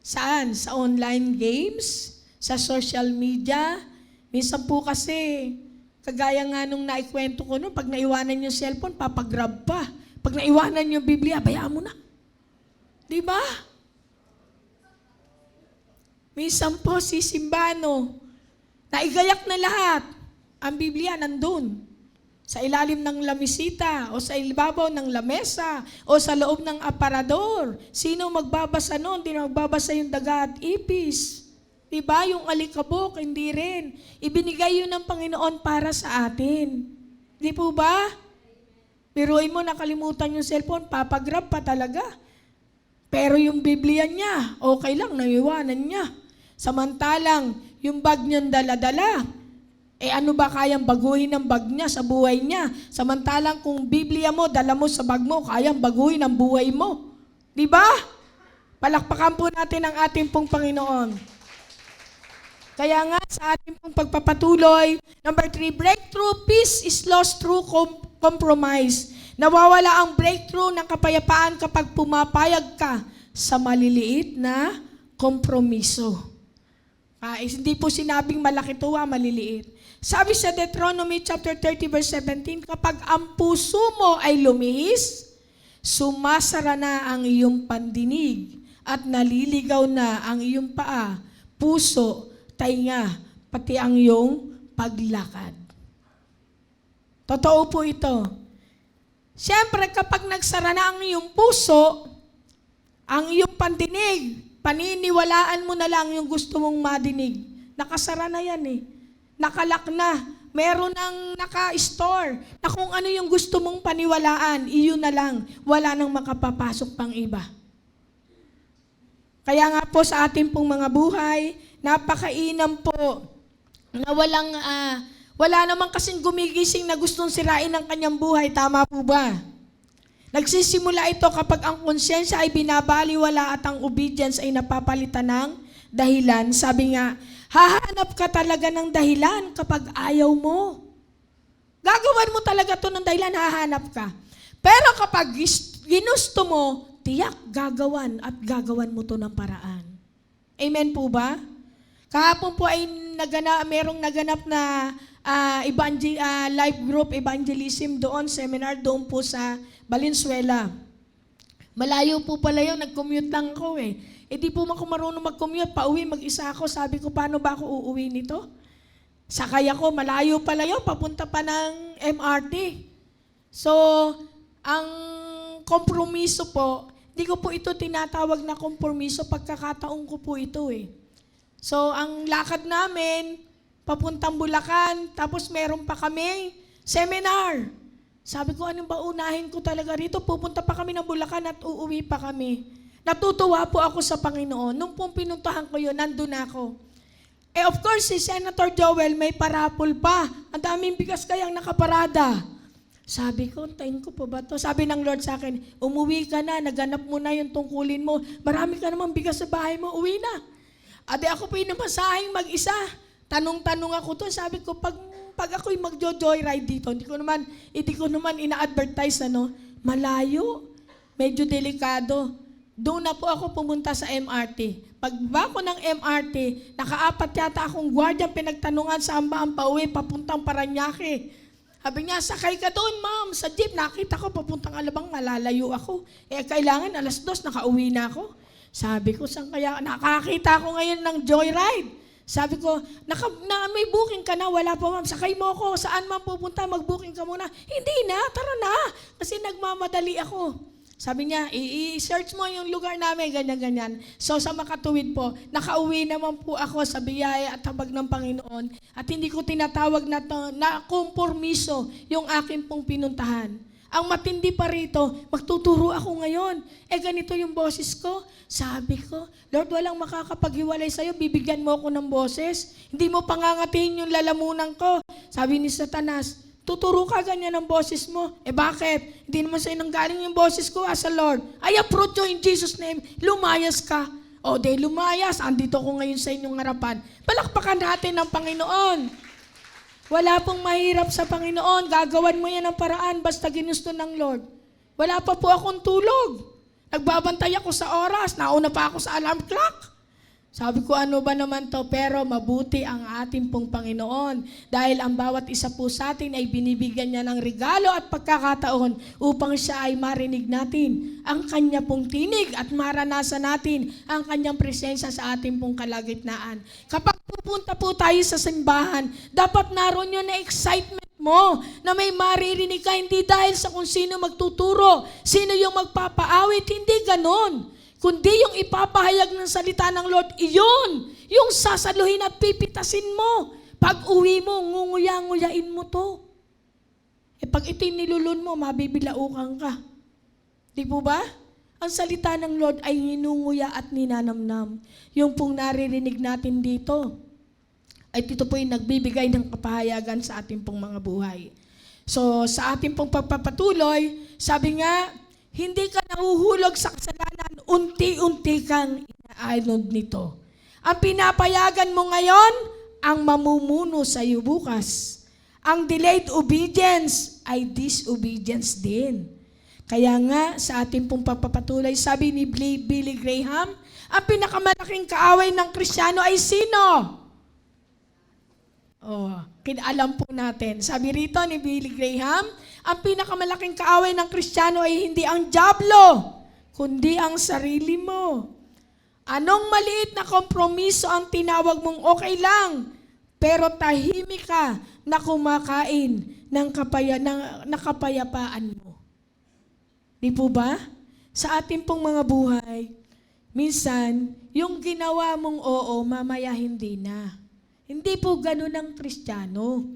A: Saan? Sa online games? Sa social media? Minsan po kasi, kagaya nga nung naikwento ko no, pag naiwanan yung cellphone, papagrab pa. Pag naiwanan yung Biblia, bayaan mo na. Diba? Minsan po, si Simbano, naigayak na lahat. Ang Biblia nandun. Sa ilalim ng lamisita, o sa ibabaw ng lamesa, o sa loob ng aparador. Sino magbabasa noon? Hindi magbabasa yung daga at ipis. Diba? Yung alikabok, hindi rin. Ibinigay yun ng Panginoon para sa atin. Di po ba? Biruin mo, nakalimutan yung cellphone, papagrab pa talaga. Pero yung Biblia niya, okay lang, naiwanan niya. Samantalang, yung bag niyang dala-dala, ano ba kayang baguhin ng bag niya sa buhay niya? Samantalang kung Biblia mo, dala mo sa bag mo, kayang baguhin ang buhay mo. Di ba? Palakpakan po natin ang ating pong Panginoon. Kaya nga sa ating pong pagpapatuloy, number 3, breakthrough peace is lost through compromise. Nawawala ang breakthrough ng kapayapaan kapag pumapayag ka sa maliliit na kompromiso. Hindi po sinabing malaki to, maliliit. Sabi sa Deuteronomy chapter 30 verse 17, kapag ang puso mo ay lumihis, sumasara na ang iyong pandinig at naliligaw na ang iyong paa, puso, tainga, pati ang iyong paglakad. Totoo po ito. Siyempre, kapag nagsara na ang iyong puso, ang iyong pandinig, paniniwalaan mo na lang yung gusto mong madinig. Nakasara na yan eh. Nakalak na. Meron ng naka-store na kung ano yung gusto mong paniwalaan, iyon na lang. Wala nang makapapasok pang iba. Kaya nga po sa ating pong mga buhay, napakainam po na wala namang kasing gumigising na gustong sirain ang kanyang buhay. Tama po ba? Nagsisimula ito kapag ang konsyensya ay binabaliwala at ang obedience ay napapalitan ng dahilan. Sabi nga, hahanap ka talaga ng dahilan kapag ayaw mo. Gagawan mo talaga to ng dahilan, hahanap ka. Pero kapag ginusto mo, tiyak gagawan at gagawan mo to ng paraan. Amen po ba? Kahapon po ay merong naganap na life group evangelism doon, seminar doon po sa Valenzuela. Malayo po pala yun, nag-commute lang ako eh. Eh di po ako marunong mag-commute, pauwi, mag-isa ako. Sabi ko, paano ba ako uuwi nito? Sakay ako, malayo pala yun, papunta pa ng MRT. So, ang kompromiso po, di ko po ito tinatawag na kompromiso, pagkakataon ko po ito eh. So, ang lakad namin, papuntang Bulacan, tapos meron pa kami seminar. Sabi ko, anong ba unahin ko talaga rito? Pupunta pa kami ng Bulacan at uuwi pa kami. Natutuwa po ako sa Panginoon. Nung pong pinuntahan ko yun, nandun ako. Eh of course, si Senator Joel may parapol pa. Ang daming bigas kayang nakaparada. Sabi ko, tayin ko po ba to? Sabi ng Lord sa akin, umuwi ka na, naganap mo na yung tungkulin mo. Marami ka namang bigas sa bahay mo, uwi na. At ako po inamasahing mag-isa. Tanong-tanong ako to. Sabi ko, pag ako'y magjo-joyride dito, hindi ko naman ina-advertise, malayo, medyo delikado. Doon na po ako pumunta sa MRT. Pagbaba ko ng MRT, nakaapat yata akong gwardiya pinagtanungan saan ba ang pauwi, papuntang Parañaque. Sabi niya, sakay ka doon, ma'am, sa jeep. Nakita ko, papuntang Alabang, malalayo ako. Eh, kailangan, 2:00, nakauwi na ako. Sabi ko, saan kaya? Nakakita ko ngayon ng joyride. Sabi ko, may booking ka na? Wala pa, ma'am. Sakay mo ako. Saan ma'am pupunta? Mag-booking ka muna. Hindi na, tara na. Kasi nagmamadali ako. Sabi niya, i-search mo yung lugar namin, ganyan-ganyan. So sa makatuwid po, nakauwi naman po ako sa biyaya at habag ng Panginoon. At hindi ko tinatawag na kompormiso yung akin pong pinuntahan. Ang matindi pa rito, magtuturo ako ngayon. Eh ganito yung boses ko. Sabi ko, Lord, walang makakapaghiwalay sa'yo, bibigyan mo ako ng boses. Hindi mo pangangatiin yung lalamunan ko. Sabi ni Satanas, tuturo ka ganyan ang boses mo. Eh bakit? Hindi naman sa'yo nanggaling yung boses ko as a Lord. I approach you in Jesus' name. Lumayas ka. O de lumayas. Andito ko ngayon sa inyong harapan. Palakpakan natin ng Panginoon. Wala pong mahirap sa Panginoon. Gagawan mo yan ng paraan basta ginusto ng Lord. Wala pa po akong tulog. Nagbabantay ako sa oras. Nauna pa ako sa alarm clock. Sabi ko, ano ba naman to? Pero mabuti ang ating pong Panginoon. Dahil ang bawat isa po sa atin ay binibigyan niya ng regalo at pagkakataon upang siya ay marinig natin ang kanya pong tinig at maranasan natin ang kanyang presensya sa ating pong kalagitnaan. Kapag pupunta po tayo sa simbahan, dapat naroon yun na excitement mo na may maririnig ka, hindi dahil sa kung sino magtuturo, sino yung magpapaawit, hindi ganon. Kundi yung ipapahayag ng salita ng Lord, iyon, yung sasaluhin at pipitasin mo. Pag uwi mo, ngunguya-nguyain mo to. Eh pag ito'y nilulun mo, mabibilaukan ka. Di po ba? Ang salita ng Lord ay hinunguya at ninanamnam. Yung pong naririnig natin dito, ay dito po yung nagbibigay ng kapahayagan sa ating pong mga buhay. So sa ating pong pagpapatuloy, sabi nga, hindi ka nahuhulog sa kasalanan, unti-unti kang inaanod nito. Ang pinapayagan mo ngayon, ang mamumuno sa iyo bukas. Ang delayed obedience ay disobedience din. Kaya nga, sa ating pong pagpapatuloy, sabi ni Billy Graham, ang pinakamalaking kaaway ng Kristiyano ay sino? Oh, alam po natin. Sabi rito ni Billy Graham, ang pinakamalaking kaaway ng Kristiyano ay hindi ang dyablo, kundi ang sarili mo. Anong maliit na kompromiso ang tinawag mong okay lang, pero tahimik ka na kumakain ng kapayapaan mo? Di po ba? Sa ating pong mga buhay, minsan, yung ginawa mong oo, mamaya hindi na. Hindi po ganun ang Kristiyano.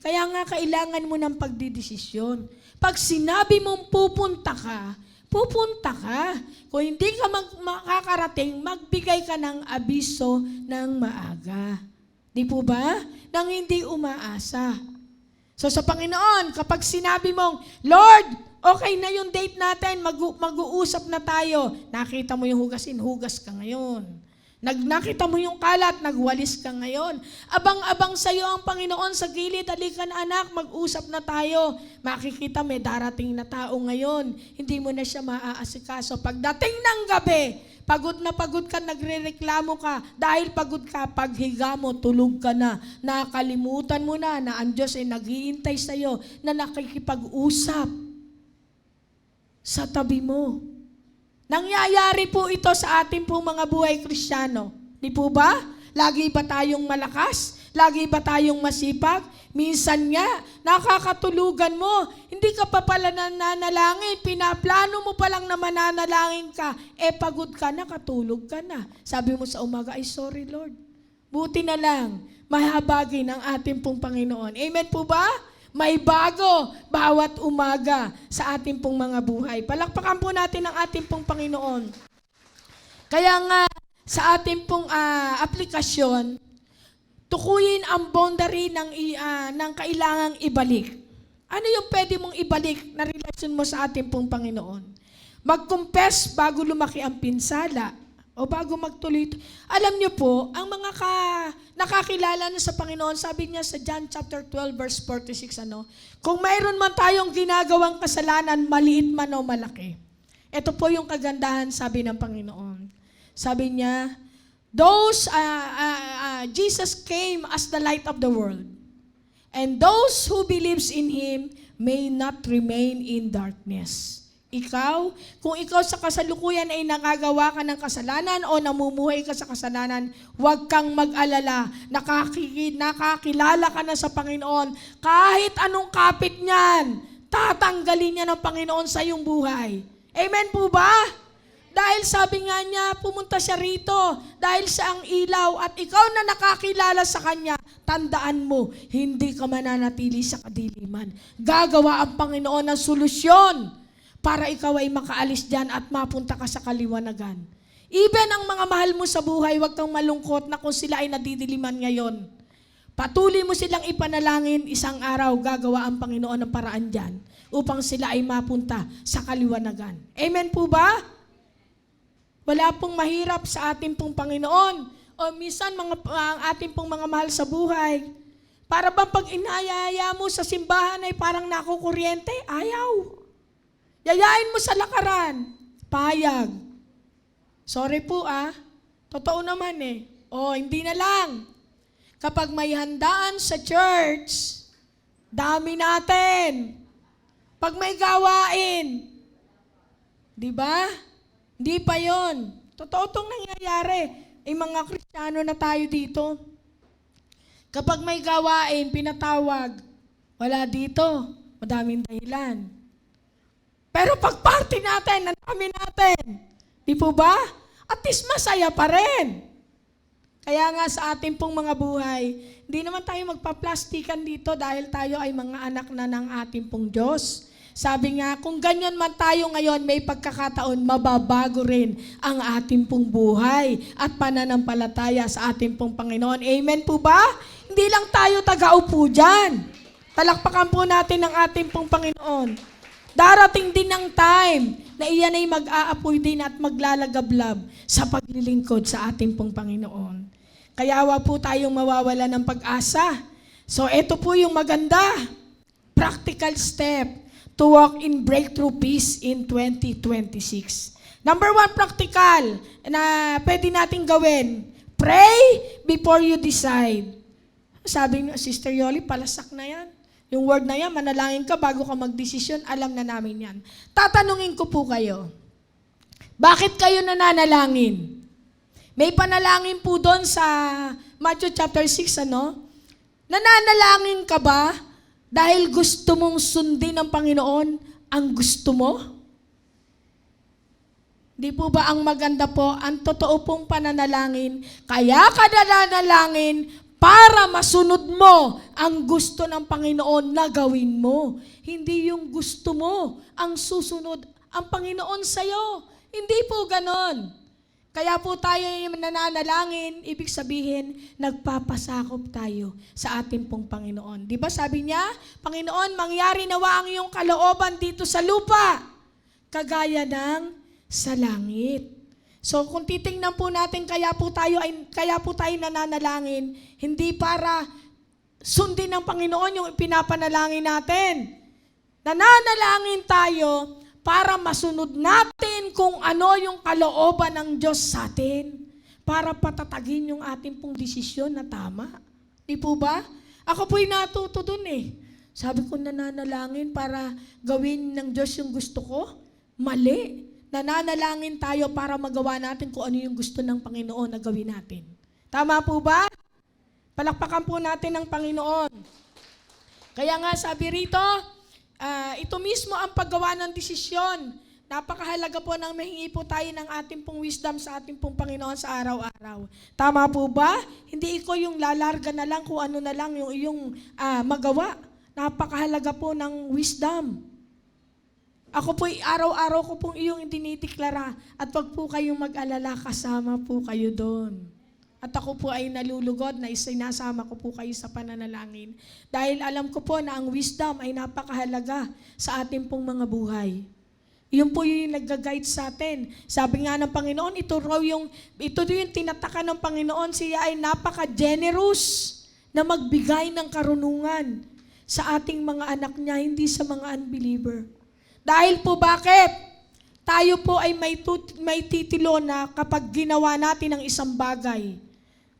A: Kaya nga kailangan mo ng pagdidesisyon. Pag sinabi mong pupunta ka, pupunta ka. Kung hindi ka makakarating, magbigay ka ng abiso ng maaga. Di po ba? Nang hindi umaasa. So sa Panginoon, kapag sinabi mong, Lord, okay na yung date natin, mag-uusap na tayo. Nakita mo yung hugasin, hugas ka ngayon. Nakita mo yung kalat, nagwalis ka ngayon. Abang-abang sa iyo ang Panginoon sa gilid. Halika na anak, mag-usap na tayo. Makikita may darating na tao ngayon. Hindi mo na siya maaasikaso. Pagdating ng gabi, pagod na pagod ka, nagrereklamo ka. Dahil pagod ka, paghiga mo, tulog ka na. Nakalimutan mo na ang Diyos ay naghihintay sa iyo na nakikipag-usap sa tabi mo. Nangyayari po ito sa ating pong mga buhay Kristiyano. Di po ba? Lagi ba tayong malakas? Lagi ba tayong masipag? Minsan nga, nakakatulugan mo. Hindi ka pa pala nananalangin. Pinaplano mo palang na mananalangin ka. Pagod ka na, katulog ka na. Sabi mo sa umaga, ay sorry Lord. Buti na lang, mahabagin ang ating pong Panginoon. Amen po ba? May bago bawat umaga sa ating pong mga buhay. Palakpakan po natin ang ating pong Panginoon. Kaya nga, sa ating pong aplikasyon, tukuyin ang boundary ng kailangang ibalik. Ano yung pwede mong ibalik na relasyon mo sa ating pong Panginoon? Mag-confess bago lumaki ang pinsala o bago magtuloy. Alam niyo po, ang mga nakakilala na sa Panginoon, sabi niya sa John chapter 12 verse 46, kung mayroon man tayong ginagawang kasalanan, maliit man o malaki. Ito po yung kagandahan, sabi ng Panginoon. Sabi niya, Jesus came as the light of the world. And those who believes in Him may not remain in darkness. Kung ikaw sa kasalukuyan ay nakagawa ka ng kasalanan o namumuhay ka sa kasalanan, huwag kang mag-alala. Nakakilala ka na sa Panginoon. Kahit anong kapit niyan, tatanggalin niya ng Panginoon sa iyong buhay. Amen po ba? Dahil sabi nga niya, pumunta siya rito dahil siya ang ilaw at ikaw na nakakilala sa Kanya, tandaan mo, hindi ka mananatili sa kadiliman. Gagawa ang Panginoon ng solusyon para ikaw ay makaalis dyan at mapunta ka sa kaliwanagan. Even ang mga mahal mo sa buhay, huwag kang malungkot na kung sila ay nadidiliman ngayon. Patuloy mo silang ipanalangin, isang araw gagawa ang Panginoon ng paraan dyan upang sila ay mapunta sa kaliwanagan. Amen po ba? Wala pong mahirap sa ating pong Panginoon. O minsan ang ating pong mga mahal sa buhay, para bang pag inayaya mo sa simbahan ay parang nakukuryente? Ayaw. Yayain mo sa lakaran, payag. Sorry po totoo naman hindi na lang. Kapag may handaan sa church, dami natin. Pag may gawain, di ba? Di pa yon. Totoo itong nangyayari. Mga Kristiyano na tayo dito. Kapag may gawain, pinatawag, wala dito, madaming dahilan. Pero pag party natin, ang dami natin. Di po ba? At least masaya pa rin. Kaya nga sa ating pong mga buhay, hindi naman tayo magpa-plastikan dito dahil tayo ay mga anak na ng ating pong Diyos. Sabi nga, kung ganyan man tayo ngayon, may pagkakataon, mababago rin ang ating pong buhay at pananampalataya sa ating pong Panginoon. Amen po ba? Hindi lang tayo taga-upo dyan. Palakpakan po natin ang ating pong Panginoon. Darating din ang time na iyan ay mag-aapoy din at maglalagablab sa paglilingkod sa ating pong Panginoon. Kaya wag po tayong mawawala ng pag-asa. So ito po yung maganda, practical step to walk in breakthrough peace in 2026. Number 1, practical na pwede natin gawin. Pray before you decide. Sabi ni Sister Yoli, palasak na yan. Yung word na yan, manalangin ka bago ka magdesisyon, alam na namin yan. Tatanungin ko po kayo, bakit kayo nananalangin? May panalangin po doon sa Matthew chapter 6, Nananalangin ka ba dahil gusto mong sundin ng Panginoon ang gusto mo? Di po ba ang maganda po, ang totoo pong pananalangin, kaya ka nananalangin para masunod mo ang gusto ng Panginoon na gawin mo. Hindi yung gusto mo ang susunod ang Panginoon sa'yo. Hindi po ganon. Kaya po tayo nananalangin, ibig sabihin, nagpapasakop tayo sa ating pong Panginoon. Di ba sabi niya, Panginoon, mangyari nawa ang iyong kalooban dito sa lupa, kagaya ng sa langit. So kung titingnan po natin, kaya po tayo nananalangin, hindi para sundin ng Panginoon yung ipinapanalangin natin. Nananalangin tayo para masunod natin kung ano yung kalooban ng Diyos sa atin. Para patatagin yung ating pong desisyon na tama. Di po ba? Ako po'y natuto dun eh. Sabi ko nananalangin para gawin ng Diyos yung gusto ko. Mali. Nananalangin tayo para magawa natin kung ano yung gusto ng Panginoon na gawin natin. Tama po ba? Palakpakan po natin ang Panginoon. Kaya nga sabi rito, ito mismo ang paggawa ng desisyon. Napakahalaga po nang mahingi po tayo ng ating pong wisdom sa ating pong Panginoon sa araw-araw. Tama po ba? Hindi ikaw yung lalarga na lang kung ano na lang yung iyong magawa. Napakahalaga po ng wisdom. Ako po'y araw-araw ko pong iyong dinideklara at wag po kayong mag-alala, kasama po kayo doon. At ako po ay nalulugod na isinasama ko po kayo sa pananalangin. Dahil alam ko po na ang wisdom ay napakahalaga sa ating pong mga buhay. Yun po yung nag-guide sa atin. Sabi nga ng Panginoon, ito yung tinataka ng Panginoon, siya ay napaka-generous na magbigay ng karunungan sa ating mga anak niya, hindi sa mga unbeliever. Dahil po bakit? Tayo po ay may titilo na kapag ginawa natin ang isang bagay,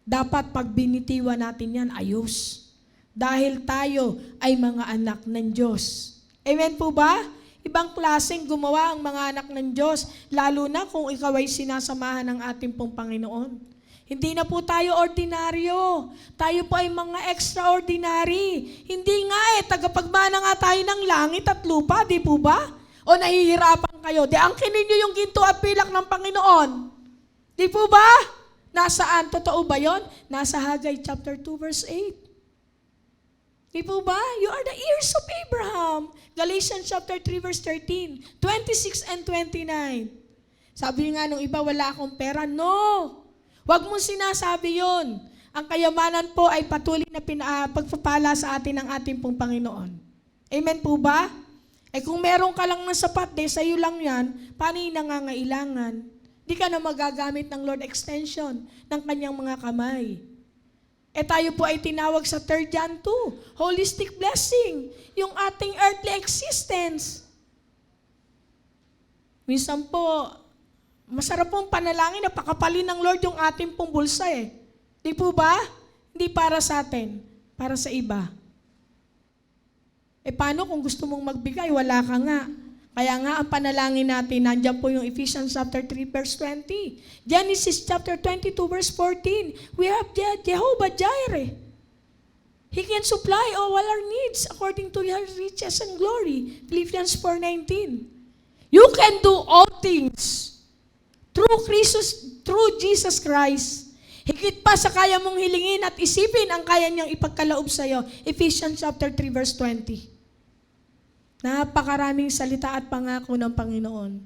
A: dapat pag binitiwan natin yan, ayos. Dahil tayo ay mga anak ng Diyos. Amen po ba? Ibang klaseng gumawa ang mga anak ng Diyos, lalo na kung ikaw ay sinasamahan ng ating pong Panginoon. Hindi na po tayo ordinaryo. Tayo po ay mga extraordinary. Hindi nga tagapagmana nga tayo ng langit at lupa, di po ba? O nahihirapan kayo, di angkinin nyo yung ginto at pilak ng Panginoon. Di po ba? Nasaan? Totoo ba yon? Nasa Haggai chapter 2 verse 8. Di po ba? You are the heirs of Abraham. Galatians chapter 3 verse 13, 26 and 29. Sabi nga nung iba, wala akong pera. No! Huwag mong sinasabi yon. Ang kayamanan po ay patuloy na pagpapala sa atin ng ating pong Panginoon. Amen po ba? Kung meron ka lang ng sapat, sa'yo lang yan, paano yung nangangailangan? Di ka na magagamit ng Lord extension ng kanyang mga kamay. Tayo po ay tinawag sa 3 John 2, holistic blessing, yung ating earthly existence. Minsan po, masarap pong panalangin na pakapalin ng Lord yung ating pong bulsa eh. Di po ba? Hindi para sa atin, para sa iba. Paano kung gusto mong magbigay, wala ka nga. Kaya nga ang panalangin natin, nandiyan po yung Ephesians chapter 3 verse 20. Genesis chapter 22 verse 14. We have Jehovah Jireh. He can supply all our needs according to His riches and glory. Philippians 4:19. You can do all things through Jesus Christ. Higit pa sa kaya mong hilingin at isipin ang kaya niyang ipagkaloob sa iyo. Ephesians chapter 3 verse 20. Napakaraming salita at pangako ng Panginoon.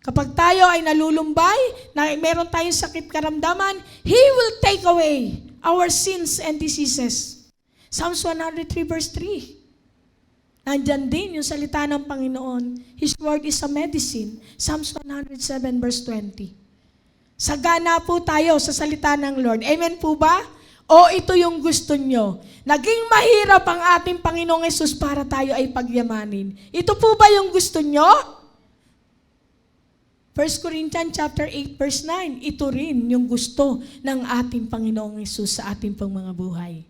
A: Kapag tayo ay nalulumbay, na meron tayong sakit karamdaman, He will take away our sins and diseases. Psalms 103 verse 3. Nandyan din yung salita ng Panginoon. His word is a medicine. Psalms 107 verse 20. Sagana po tayo sa salita ng Lord. Amen po ba? O ito yung gusto nyo. Naging mahirap ang ating Panginoong Yesus para tayo ay pagyamanin. Ito po ba yung gusto nyo? 1 Corinthians chapter 8 verse 9. Ito rin yung gusto ng ating Panginoong Yesus sa ating pang mga buhay.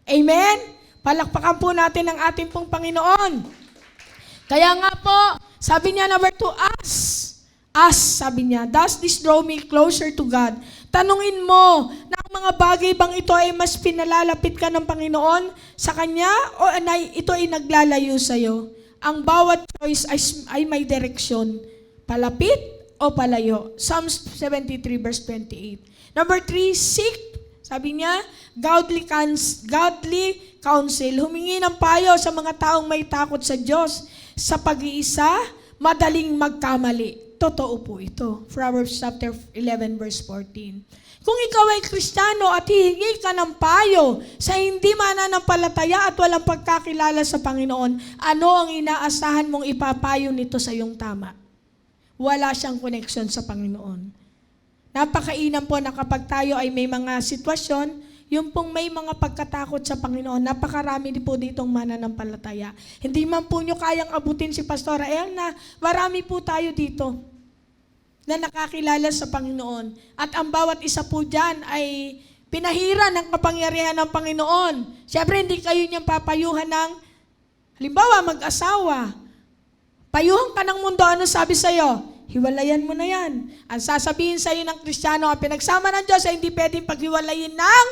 A: Amen? Palakpakan po natin ang ating pong Panginoon. Kaya nga po, sabi niya number 2, ask, sabi niya, does this draw me closer to God? Tanungin mo na ang mga bagay bang ito ay mas pinalalapit ka ng Panginoon sa Kanya o ito ay naglalayo sa'yo? Ang bawat choice ay may direksyon. Palapit o palayo. Psalms 73 verse 28. Number 3, seek. Sabi niya, godly counsel. Humingi ng payo sa mga taong may takot sa Diyos. Sa pag-iisa, madaling magkamali. Totoo po ito. Proverbs chapter 11 verse 14. Kung ikaw ay Kristiyano at hihingi ka ng payo sa hindi mananampalataya at walang pagkakilala sa Panginoon, ano ang inaasahan mong ipapayo nito sa iyong tama? Wala siyang connection sa Panginoon. Napakainam po na kapag tayo ay may mga sitwasyon, yung pong may mga pagkatakot sa Panginoon, napakarami din po ditong mananampalataya. Hindi man po nyo kayang abutin si Pastora Elna, marami po tayo dito na nakakilala sa Panginoon. At ang bawat isa po dyan ay pinahira ng kapangyarihan ng Panginoon. Siyempre, hindi kayo niyang papayuhan ng, halimbawa, mag-asawa. Payuhan ka ng mundo, ano sabi sa'yo? Hiwalayan mo na yan. Ang sasabihin sa'yo ng Kristiyano, ang pinagsama ng Diyos ay hindi pwedeng paghiwalayin ng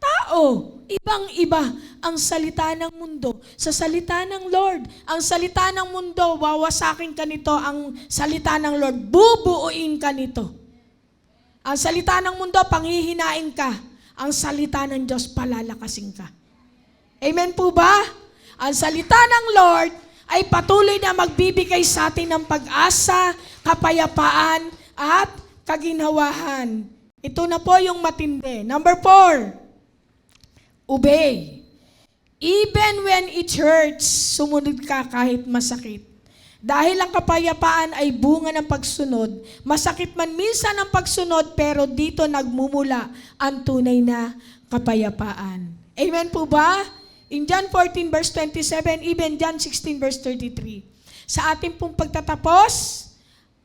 A: tao. Ibang-iba ang salita ng mundo sa salita ng Lord. Ang salita ng mundo, wawasakin ka nito. Ang salita ng Lord, bubuuin ka nito. Ang salita ng mundo, panghihinain ka. Ang salita ng Diyos, palalakasin ka. Amen po ba? Ang salita ng Lord ay patuloy na magbibigay sa atin ng pag-asa, kapayapaan, at kaginhawahan. Ito na po yung matindi. Number 4, obey. Even when it hurts, sumunod ka kahit masakit. Dahil ang kapayapaan ay bunga ng pagsunod. Masakit man minsan ang pagsunod, pero dito nagmumula ang tunay na kapayapaan. Amen po ba? In John 14 verse 27, even John 16 verse 33. Sa ating pong pagtatapos,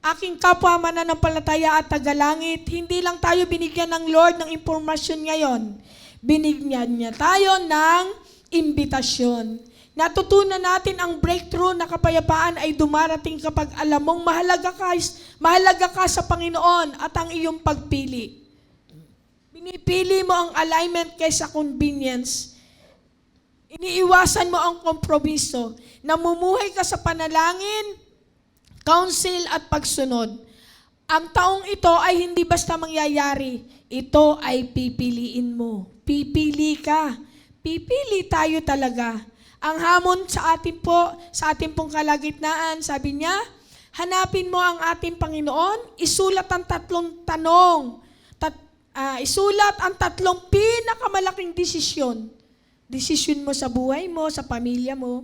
A: aking kapwa mananampalataya at tagalangit, hindi lang tayo binigyan ng Lord ng impormasyon ngayon. Binigyan niya tayo ng imbitasyon. Natutunan natin ang breakthrough na kapayapaan ay dumarating kapag alam mong mahalaga ka sa Panginoon at ang iyong pagpili. Pinipili mo ang alignment kaysa convenience. Iniiwasan mo ang kompromiso. Namumuhay ka sa panalangin, counsel at pagsunod. Ang taong ito ay hindi basta mangyayari. Ito ay pipiliin mo. Pipili ka. Pipili tayo talaga. Ang hamon sa ating pong kalagitnaan, sabi niya, hanapin mo ang ating Panginoon, isulat ang tatlong tanong. Isulat ang tatlong pinakamalaking desisyon. Desisyon mo sa buhay mo, sa pamilya mo.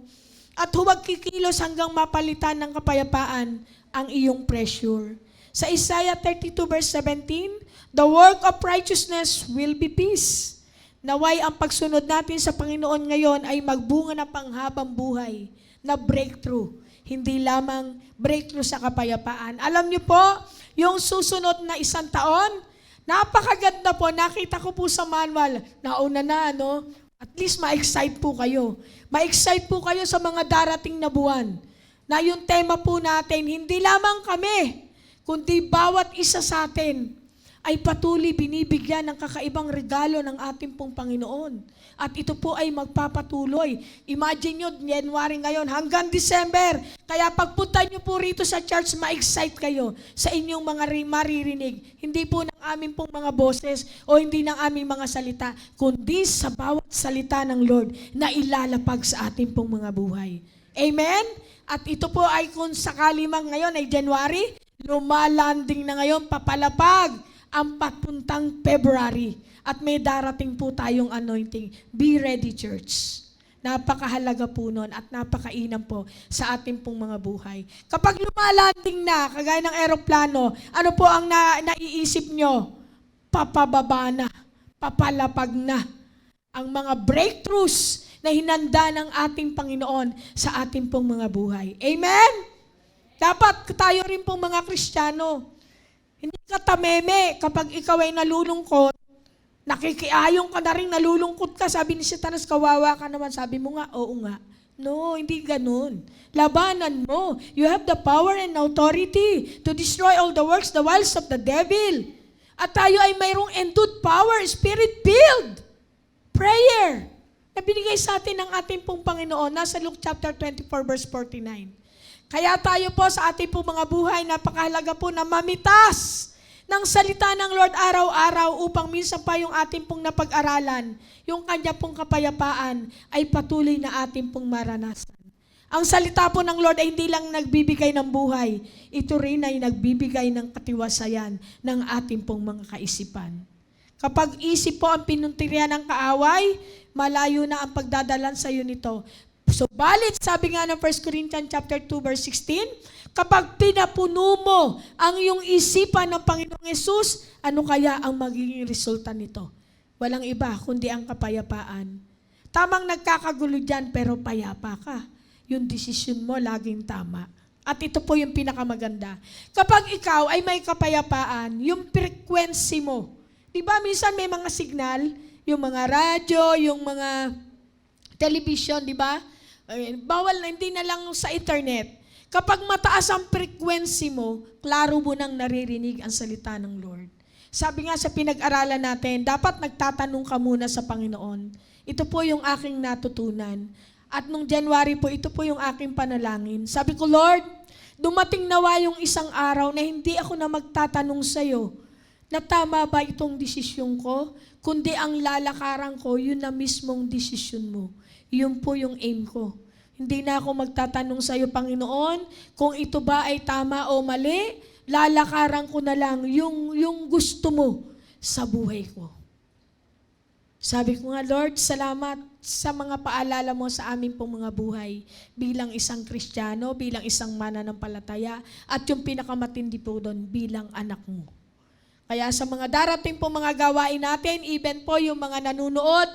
A: At huwag kikilos hanggang mapalitan ng kapayapaan ang iyong pressure. Sa Isaiah 32 verse 17, the work of righteousness will be peace. Naway ang pagsunod natin sa Panginoon ngayon ay magbunga na panghabang buhay na breakthrough. Hindi lamang breakthrough sa kapayapaan. Alam niyo po, yung susunod na 1 taon, napakaganda po. Nakita ko po sa manual, nauna na, no? At least ma-excite po kayo. Ma-excite po kayo sa mga darating na buwan. Na yung tema po natin, hindi lamang kami, kundi bawat isa sa atin ay patuloy binibigyan ng kakaibang regalo ng ating pong Panginoon. At ito po ay magpapatuloy. Imagine nyo, January ngayon hanggang December. Kaya pagpunta nyo po rito sa church, ma-excite kayo sa inyong mga maririnig. Hindi po ng aming pong mga boses o hindi ng aming mga salita, kundi sa bawat salita ng Lord na ilalapag sa ating pong mga buhay. Amen? At ito po ay kung sakali mang ngayon ay January, lumalanding na ngayon, papalapag ang papuntang February. At may darating po tayong anointing. Be ready, church. Napakahalaga po nun at napakainam po sa ating pong mga buhay. Kapag lumalanding na, kagaya ng eroplano, ano po ang naiisip nyo? Papababa na, papalapag na ang mga breakthroughs na hinanda ng ating Panginoon sa ating pong mga buhay. Amen? Dapat tayo rin pong mga Kristiyano, hindi ka tameme kapag ikaw ay nalulungkot, Nakikiayong ka na rin, nalulungkot ka. Sabi ni Satanas, kawawa ka naman. Sabi mo nga, oo nga. No, hindi ganun. Labanan mo. You have the power and authority to destroy all the works, the wiles of the devil. At tayo ay mayroong endued power, spirit-filled prayer na binigay sa atin ng ating pong Panginoon. Nasa Luke chapter 24 verse 49. Kaya tayo po sa ating pong mga buhay, napakahalaga po na mamitas ng salita ng Lord araw-araw upang minsan pa yung ating pong napag-aralan, yung kanya pong kapayapaan ay patuloy na ating pong maranasan. Ang salita po ng Lord ay hindi lang nagbibigay ng buhay, ito rin ay nagbibigay ng katiwasayan ng ating pong mga kaisipan. Kapag isip po ang pinuntirian ng kaaway, malayo na ang pagdadalan sa iyo nito. Subalit, sabi nga ng 1 Corinthians chapter 2 verse 16, kapag pinapuno mo ang iyong isipan ng Panginoong Yesus, ano kaya ang magiging resulta nito? Walang iba kundi ang kapayapaan. Tamang nagkakagulo dyan pero payapa ka. Yung desisyon mo laging tama. At ito po yung pinakamaganda. Kapag ikaw ay may kapayapaan, yung frequency mo, di ba minsan may mga signal, yung mga radyo, yung mga television, di ba? Bawal na, hindi na lang sa internet. Kapag mataas ang frequency mo, klaro mo nang naririnig ang salita ng Lord. Sabi nga sa pinag-aralan natin, dapat nagtatanong ka muna sa Panginoon. Ito po yung aking natutunan. At nung January po, ito po yung aking panalangin. Sabi ko, Lord, dumating nawa yung isang araw na hindi ako na magtatanong sa'yo na tama ba itong desisyon ko, kundi ang lalakaran ko, yun na mismong desisyon mo. Yun po yung aim ko. Hindi na ako magtatanong sa iyo, Panginoon, kung ito ba ay tama o mali, lalakaran ko na lang yung gusto mo sa buhay ko. Sabi ko nga, Lord, salamat sa mga paalala mo sa amin pong mga buhay bilang isang Kristiyano, bilang isang mananampalataya, at yung pinakamatindi po doon, bilang anak mo. Kaya sa mga darating po mga gawain natin, even po yung mga nanunood,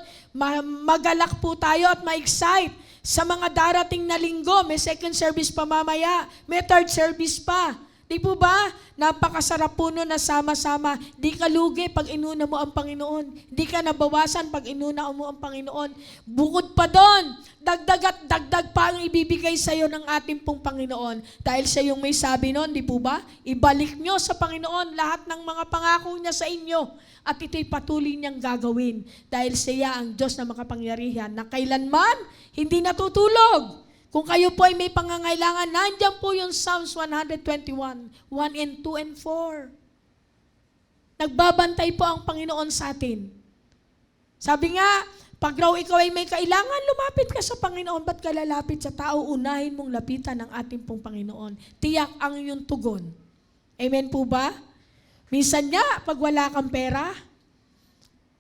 A: magalak po tayo at ma-excite. Sa mga darating na linggo, may second service pa mamaya, may third service pa. Di po ba? Napakasarap po nun na sama-sama. Di ka lugi pag inuna mo ang Panginoon. Di ka nabawasan pag inuna mo ang Panginoon. Bukod pa doon, dagdag at dagdag pa ang ibibigay sa iyo ng ating pong Panginoon. Dahil sa yung may sabi nun, di po ba? Ibalik nyo sa Panginoon lahat ng mga pangako niya sa inyo. At ito'y patuloy niyang gagawin. Dahil siya ang Diyos na makapangyarihan na kailanman hindi natutulog. Kung kayo po ay may pangangailangan, nandiyan po yung Psalms 121, 1 and 2 and 4. Nagbabantay po ang Panginoon sa atin. Sabi nga, pag raw ikaw ay may kailangan, lumapit ka sa Panginoon. Ba't ka lalapit sa tao? Unahin mong lapitan ng ating pong Panginoon. Tiyak ang iyong tugon. Amen po ba? Minsan nga, pag wala kang pera,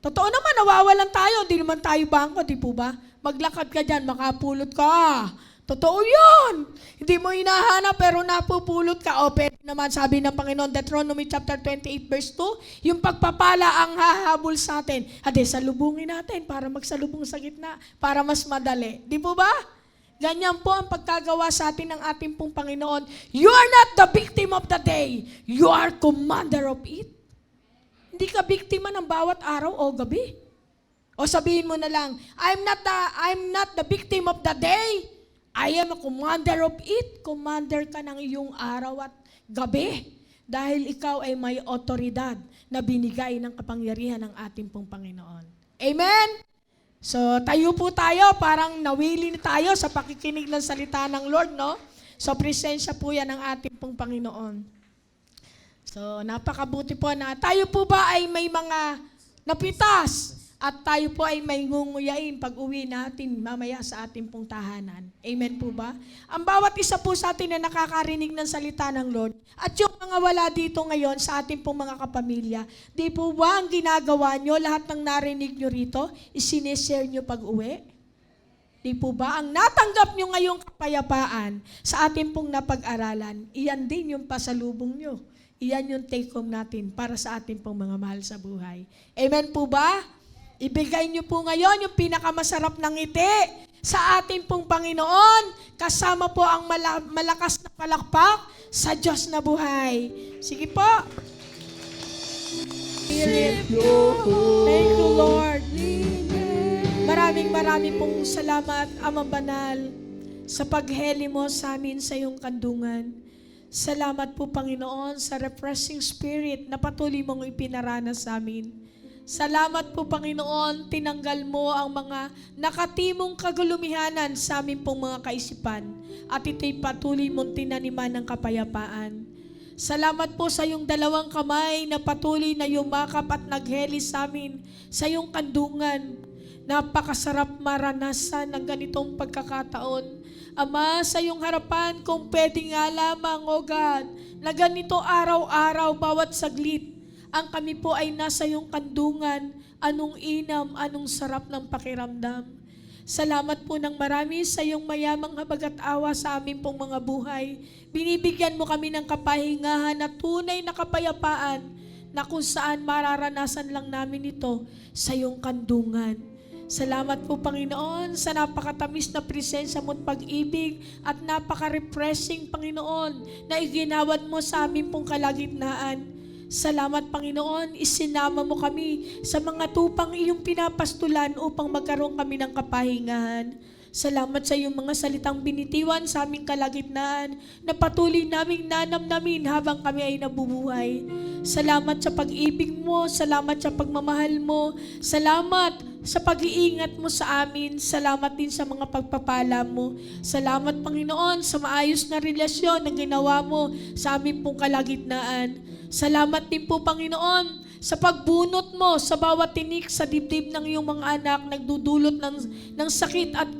A: totoo naman, nawawalan tayo. Hindi naman tayo bangko, di po ba? Maglakad ka dyan, makapulot ka. Totoo yun. Hindi mo hinahanap pero napupulot ka. O pwede naman, sabi ng Panginoon, Deuteronomy chapter 28 verse 2, yung pagpapala ang hahabol sa atin. Ade, salubungin natin para magsalubong sa gitna, para mas madali. Di po ba? Ganyan po ang pagkagawa sa atin ng ating pong Panginoon. You are not the victim of the day. You are commander of it. Hindi ka biktima ng bawat araw o gabi. O sabihin mo na lang, I'm not the victim of the day. I am a commander of it. Commander ka ng iyong araw at gabi. Dahil ikaw ay may otoridad na binigay ng kapangyarihan ng ating pong Panginoon. Amen? So, tayo po tayo, parang nawili tayo sa pakikinig ng salita ng Lord, no? So, presensya po yan ng ating pong Panginoon. So, napakabuti po na tayo po ba ay may mga napitas at tayo po ay may ngunguyain pag uwi natin mamaya sa ating pong tahanan. Amen po ba? Ang bawat isa po sa atin na nakakarinig ng salita ng Lord at yung mga wala dito ngayon sa ating pong mga kapamilya, di po ba ang ginagawa nyo, lahat ng narinig nyo rito, isineshare nyo pag uwi? Di po ba? Ang natanggap nyo ngayong kapayapaan sa ating pong napag-aralan, iyan din yung pasalubong nyo. Iyan yung take home natin para sa ating pong mga mahal sa buhay. Amen po ba? Ibigay niyo po ngayon yung pinakamasarap na ngiti sa ating pong Panginoon, kasama po ang malakas na palakpak sa Diyos na buhay. Sige po. Thank you. Lord. Maraming pong salamat, Ama Banal, sa pagheli mo sa amin sa iyong kandungan. Salamat po, Panginoon, sa refreshing spirit na patuloy mong ipinaranas sa amin. Salamat po, Panginoon, tinanggal mo ang mga nakatimong kagulumihanan sa amin pong mga kaisipan at ito'y patuloy mong tinaniman ng kapayapaan. Salamat po sa iyong dalawang kamay na patuloy na yumakap at nagheli sa amin sa iyong kandungan. Napakasarap maranasan ng ganitong pagkakataon. Ama, sa iyong harapan, kung pwede nga lamang, O God, na ganito araw-araw, bawat saglit, ang kami po ay nasa iyong kandungan, anong inam, anong sarap ng pakiramdam. Salamat po ng marami sa iyong mayamang habag at awa sa amin pong mga buhay. Binibigyan mo kami ng kapahingahan at tunay na kapayapaan na kung saan mararanasan lang namin ito sa iyong kandungan. Salamat po, Panginoon, sa napakatamis na presensya mo at pag-ibig at napaka-refreshing, Panginoon, na iginawad mo sa amin pong kalagitnaan. Salamat, Panginoon, isinama mo kami sa mga tupang iyong pinapastulan upang magkaroon kami ng kapahingahan. Salamat sa iyong mga salitang binitiwan sa aming kalagitnaan na patuloy naming nanamnamin habang kami ay nabubuhay. Salamat sa pag-ibig mo, salamat sa pagmamahal mo, salamat sa pag-iingat mo sa amin, salamat din sa mga pagpapala mo. Salamat, Panginoon, sa maayos na relasyon na ginawa mo sa aming pong kalagitnaan. Salamat din po, Panginoon, sa pagbunot mo sa bawat tinik sa dibdib ng iyong mga anak, nagdudulot ng sakit at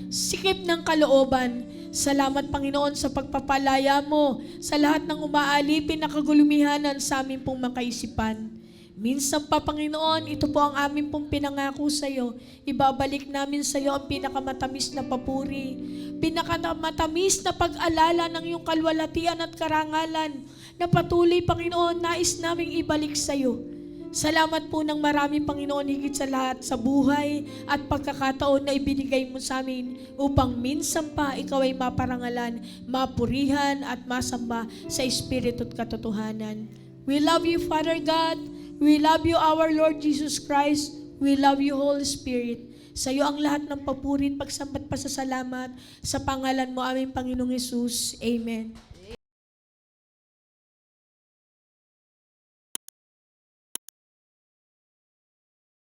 A: sikip ng kalooban. Salamat, Panginoon, sa pagpapalaya mo sa lahat ng umaalipin na kagulumihanan sa aming pong mga kaisipan. Minsan pa, Panginoon, ito po ang amin pong pinangako sa iyo. Ibabalik namin sa iyo ang pinakamatamis na papuri, pinakamatamis na pag-alala ng iyong kalwalhatian at karangalan na patuloy, Panginoon, nais naming ibalik sa iyo. Salamat po ng marami, Panginoon, higit sa lahat sa buhay at pagkakataon na ibinigay mo sa amin upang minsan pa ikaw ay maparangalan, mapurihan at masamba sa Espiritu at katotohanan. We love you, Father God. We love you, our Lord Jesus Christ. We love you, Holy Spirit. Sa iyo ang lahat ng papuri at pagsambat pasasalamat sa pangalan mo, aming Panginoong Hesus. Amen.